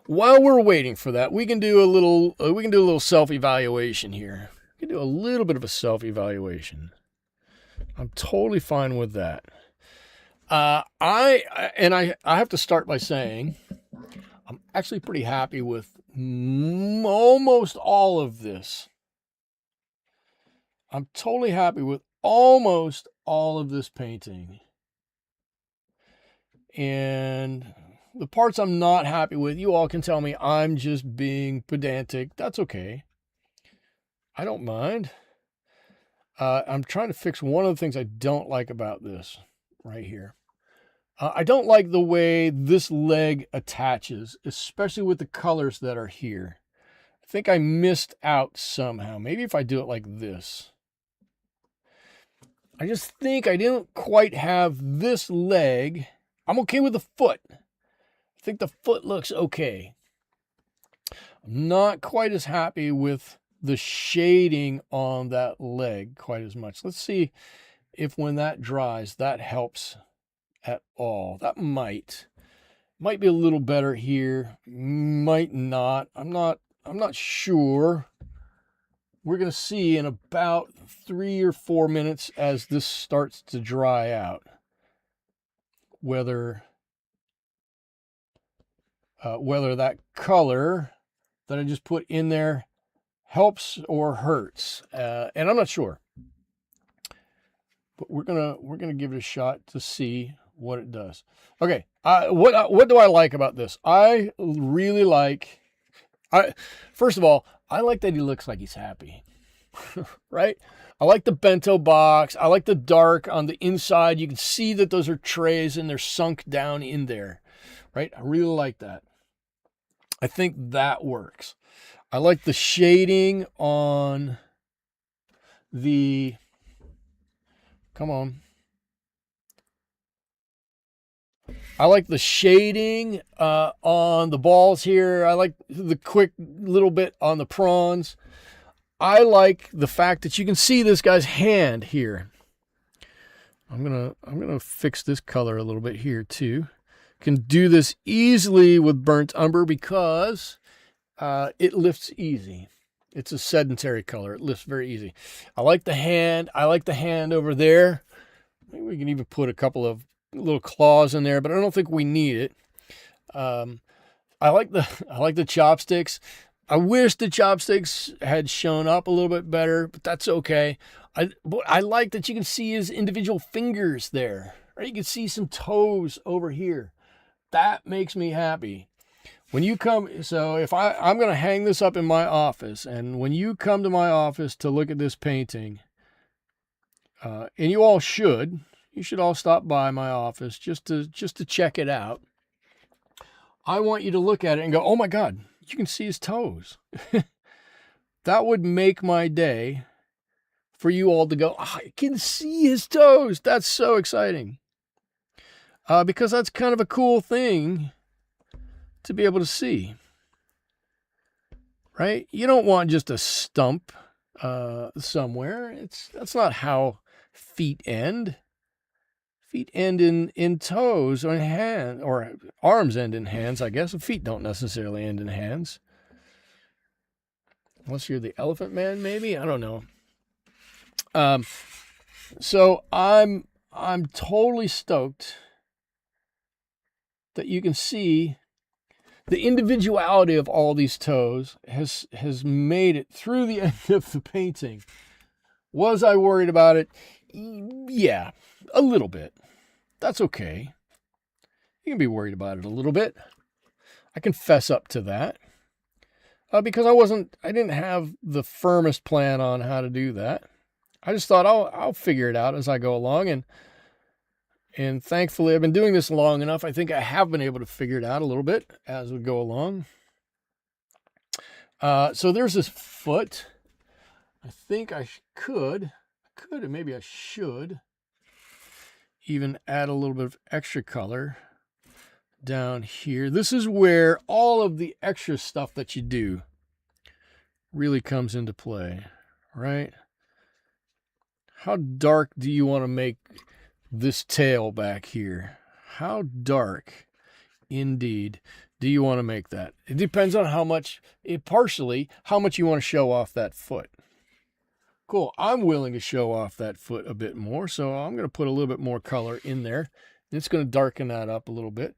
while we're waiting for that, we can do a little self-evaluation here. We can do a little bit of a self-evaluation. I'm totally fine with that. I have to start by saying I'm actually pretty happy with almost all of this. I'm totally happy with almost all of this painting. And the parts I'm not happy with, you all can tell me I'm just being pedantic. That's okay. I don't mind. I'm trying to fix one of the things I don't like about this right here. I don't like the way this leg attaches, especially with the colors that are here. I think I missed out somehow. Maybe if I do it like this. I just think I didn't quite have this leg. I'm okay with the foot. I think the foot looks okay. I'm not quite as happy with the shading on that leg quite as much. Let's see if when that dries, that helps at all. That might be a little better here. Might not. I'm not sure. We're going to see in about 3 or 4 minutes as this starts to dry out whether whether that color that I just put in there helps or hurts. And I'm not sure. But we're gonna give it a shot to see what it does. Okay, what do I like about this? I really like. First of all, I like that he looks like he's happy, right? I like the bento box. I like the dark on the inside. You can see that those are trays and they're sunk down in there, right? I really like that. I think that works. I like the shading on the. Come on. I like the shading on the balls here. I like the quick little bit on the prawns. I like the fact that you can see this guy's hand here. I'm gonna fix this color a little bit here too. Can do this easily with burnt umber because it lifts easy. It's a sedentary color. It lifts very easy. I like the hand. I like the hand over there. Maybe we can even put a couple of little claws in there, but I don't think we need it. I like the chopsticks. I wish the chopsticks had shown up a little bit better, but that's okay. But I like that you can see his individual fingers there. Right? You can see some toes over here. That makes me happy. When you come, so if I'm going to hang this up in my office, and when you come to my office to look at this painting, and you all should. You should all stop by my office just to check it out. I want you to look at it and go, oh my God, you can see his toes. That would make my day for you all to go, oh, I can see his toes. That's so exciting. Because that's kind of a cool thing to be able to see. Right? You don't want just a stump somewhere. That's not how feet end. Feet end in toes or in hand, or arms end in hands, I guess. Feet don't necessarily end in hands. Unless you're the elephant man, maybe? I don't know. So I'm totally stoked that you can see the individuality of all these toes has made it through the end of the painting. Was I worried about it? Yeah, a little bit. That's okay. You can be worried about it a little bit. I can fess up to that. Because I didn't have the firmest plan on how to do that. I just thought I'll figure it out as I go along, and thankfully I've been doing this long enough. I think I have been able to figure it out a little bit as we go along. So there's this foot. I think I could, and maybe I should even add a little bit of extra color down here. This is where all of the extra stuff that you do really comes into play, right? How dark do you want to make this tail back here? How dark, indeed, do you want to make that? It depends on how much you want to show off that foot. Cool. I'm willing to show off that foot a bit more, so I'm going to put a little bit more color in there. It's going to darken that up a little bit.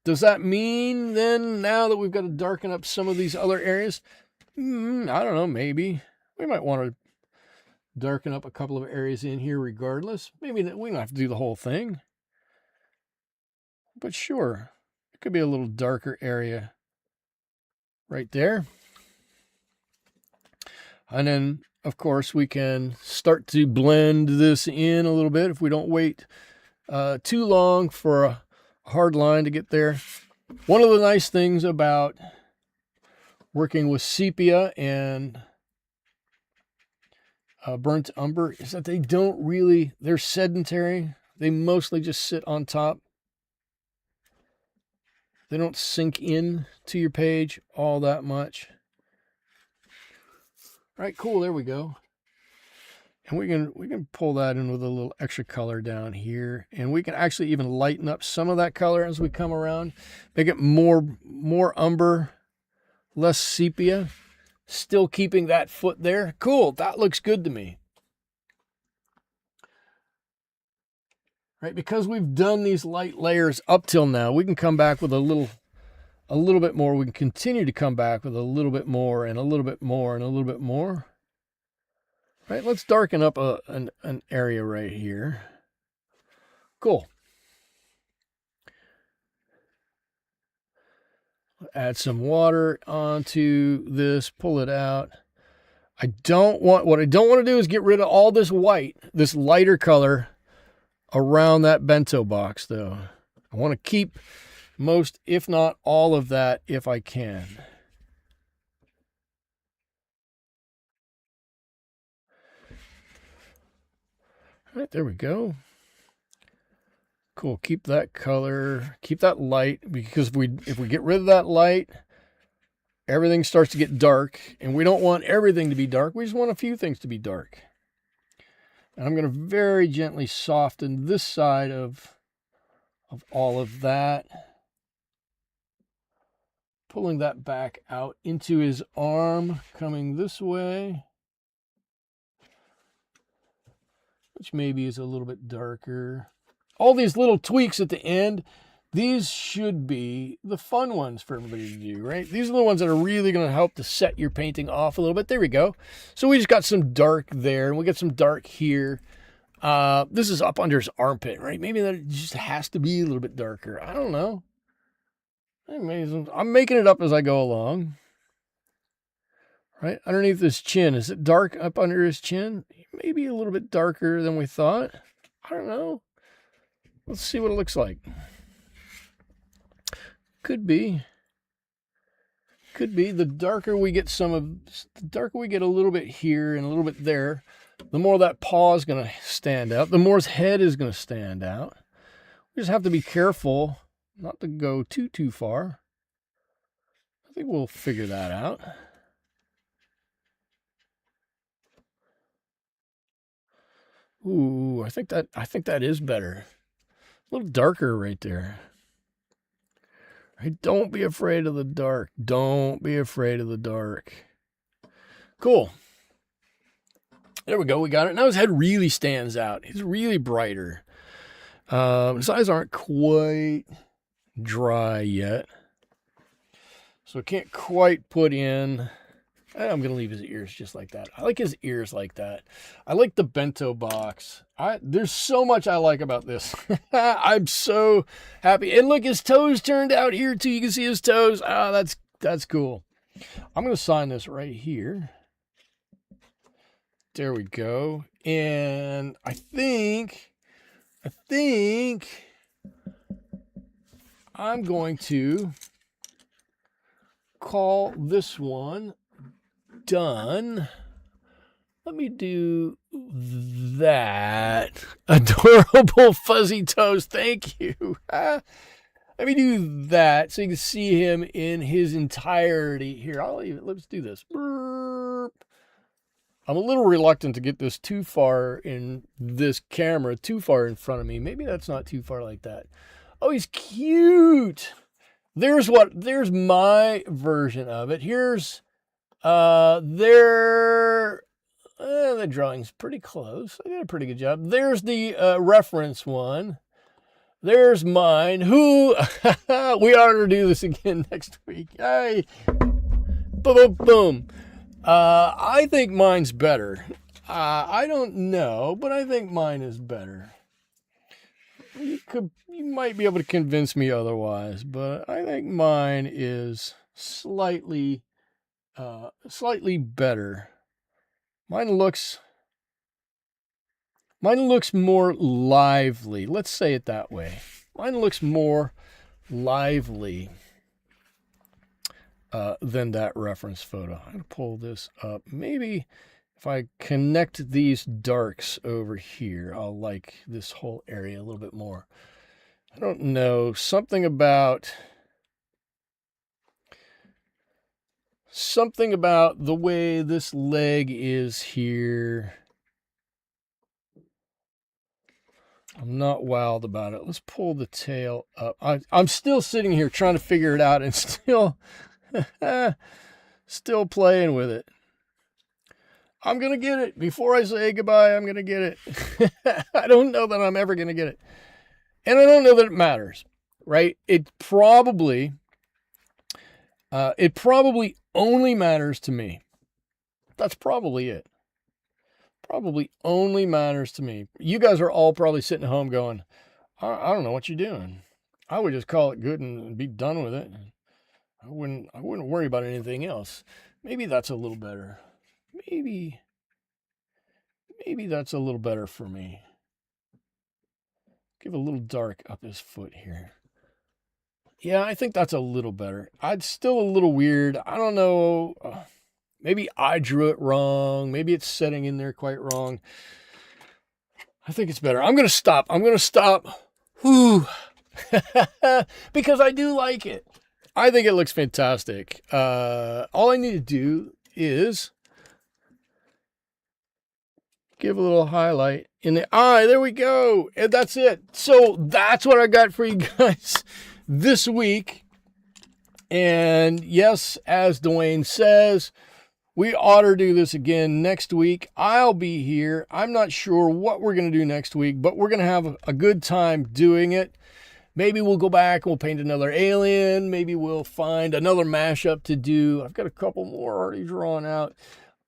Does that mean then now that we've got to darken up some of these other areas? I don't know, maybe. We might want to darken up a couple of areas in here regardless. Maybe we don't have to do the whole thing. But sure, it could be a little darker area right there. And then, of course, we can start to blend this in a little bit if we don't wait too long for a hard line to get there. One of the nice things about working with sepia and burnt umber is that they're sedentary. They mostly just sit on top. They don't sink in to your page all that much. All right, cool, there we go. And we can pull that in with a little extra color down here. And we can actually even lighten up some of that color as we come around. Make it more umber, less sepia. Still keeping that foot there. Cool, that looks good to me. Right, because we've done these light layers up till now, we can come back with a little a little bit more. We can continue to come back with a little bit more and a little bit more and a little bit more. Right, let's darken up an area right here. Cool. Add some water onto this, pull it out. What I don't want to do is get rid of all this white, this lighter color around that bento box though. I want to keep most, if not all of that, if I can. All right, there we go. Cool, keep that color, keep that light, because if we get rid of that light, everything starts to get dark, and we don't want everything to be dark. We just want a few things to be dark. And I'm going to very gently soften this side of all of that. Pulling that back out into his arm, coming this way, which maybe is a little bit darker. All these little tweaks at the end, these should be the fun ones for everybody to do, right? These are the ones that are really going to help to set your painting off a little bit. There we go. So we just got some dark there, and we got some dark here. This is up under his armpit, right? Maybe that just has to be a little bit darker. I don't know. I'm making it up as I go along. Right? Underneath his chin. Is it dark up under his chin? Maybe a little bit darker than we thought. I don't know. Let's see what it looks like. Could be. Could be. The darker we get a little bit here and a little bit there, the more that paw is going to stand out. The more his head is going to stand out. We just have to be careful not to go too far. I think we'll figure that out. Ooh, I think that is better. A little darker right there. Right? Don't be afraid of the dark. Don't be afraid of the dark. Cool. There we go. We got it. Now his head really stands out. He's really brighter. His eyes aren't quite dry yet, so I can't quite put in. I'm going to leave his ears just like that. I like his ears like that. I like the bento box. There's so much I like about this. I'm so happy. And look, his toes turned out here too. You can see his toes. That's cool. I'm going to sign this right here. There we go. And I think I'm going to call this one done. Let me do that. Adorable fuzzy toes. Thank you. Let me do that so you can see him in his entirety. Here, let's do this. Burp. I'm a little reluctant to get this too far in this camera, too far in front of me. Maybe that's not too far like that. Oh, he's cute. There's my version of it. Here's the drawing's pretty close. I did a pretty good job. There's the reference one. There's mine. Who we ought to do this again next week. Hey, boom, boom, boom. I think mine's better. I don't know, but I think mine is better. You might be able to convince me otherwise, but I think mine is slightly better. Mine looks more lively. Let's say it that way. Mine looks more lively than that reference photo. I'm going to pull this up. Maybe if I connect these darks over here, I'll like this whole area a little bit more. I don't know. Something about the way this leg is here. I'm not wild about it. Let's pull the tail up. I'm still sitting here trying to figure it out and still playing with it. I'm going to get it. Before I say goodbye, I'm going to get it. I don't know that I'm ever going to get it. And I don't know that it matters, right? It probably It probably only matters to me. That's probably it. Probably only matters to me. You guys are all probably sitting at home going, I don't know what you're doing. I would just call it good and be done with it. I wouldn't worry about anything else. Maybe that's a little better. Maybe that's a little better for me. Give a little dark up his foot here. Yeah, I think that's a little better. It's still a little weird. I don't know. Maybe I drew it wrong. Maybe it's setting in there quite wrong. I think it's better. I'm going to stop. Whew. Because I do like it. I think it looks fantastic. All I need to do is give a little highlight in the eye. There we go. And that's it. So that's what I got for you guys this week. And yes, as Dwayne says, we ought to do this again next week. I'll be here. I'm not sure what we're going to do next week, but we're going to have a good time doing it. Maybe we'll go back and we'll paint another alien. Maybe we'll find another mashup to do. I've got a couple more already drawn out.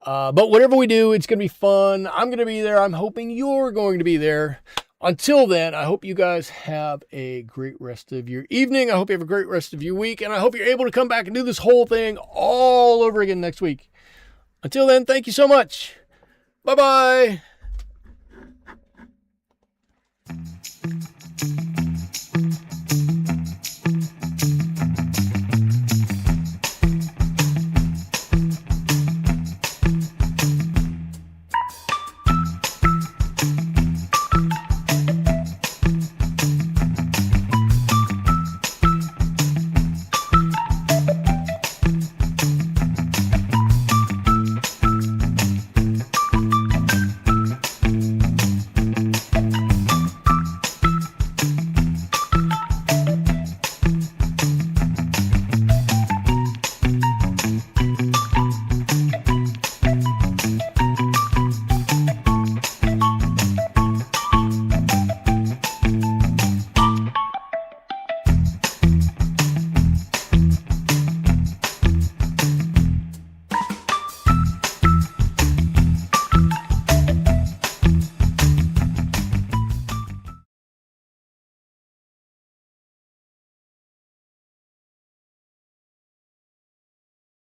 But whatever we do, it's going to be fun. I'm going to be there. I'm hoping you're going to be there. Until then, I hope you guys have a great rest of your evening. I hope you have a great rest of your week. And I hope you're able to come back and do this whole thing all over again next week. Until then, thank you so much. Bye-bye.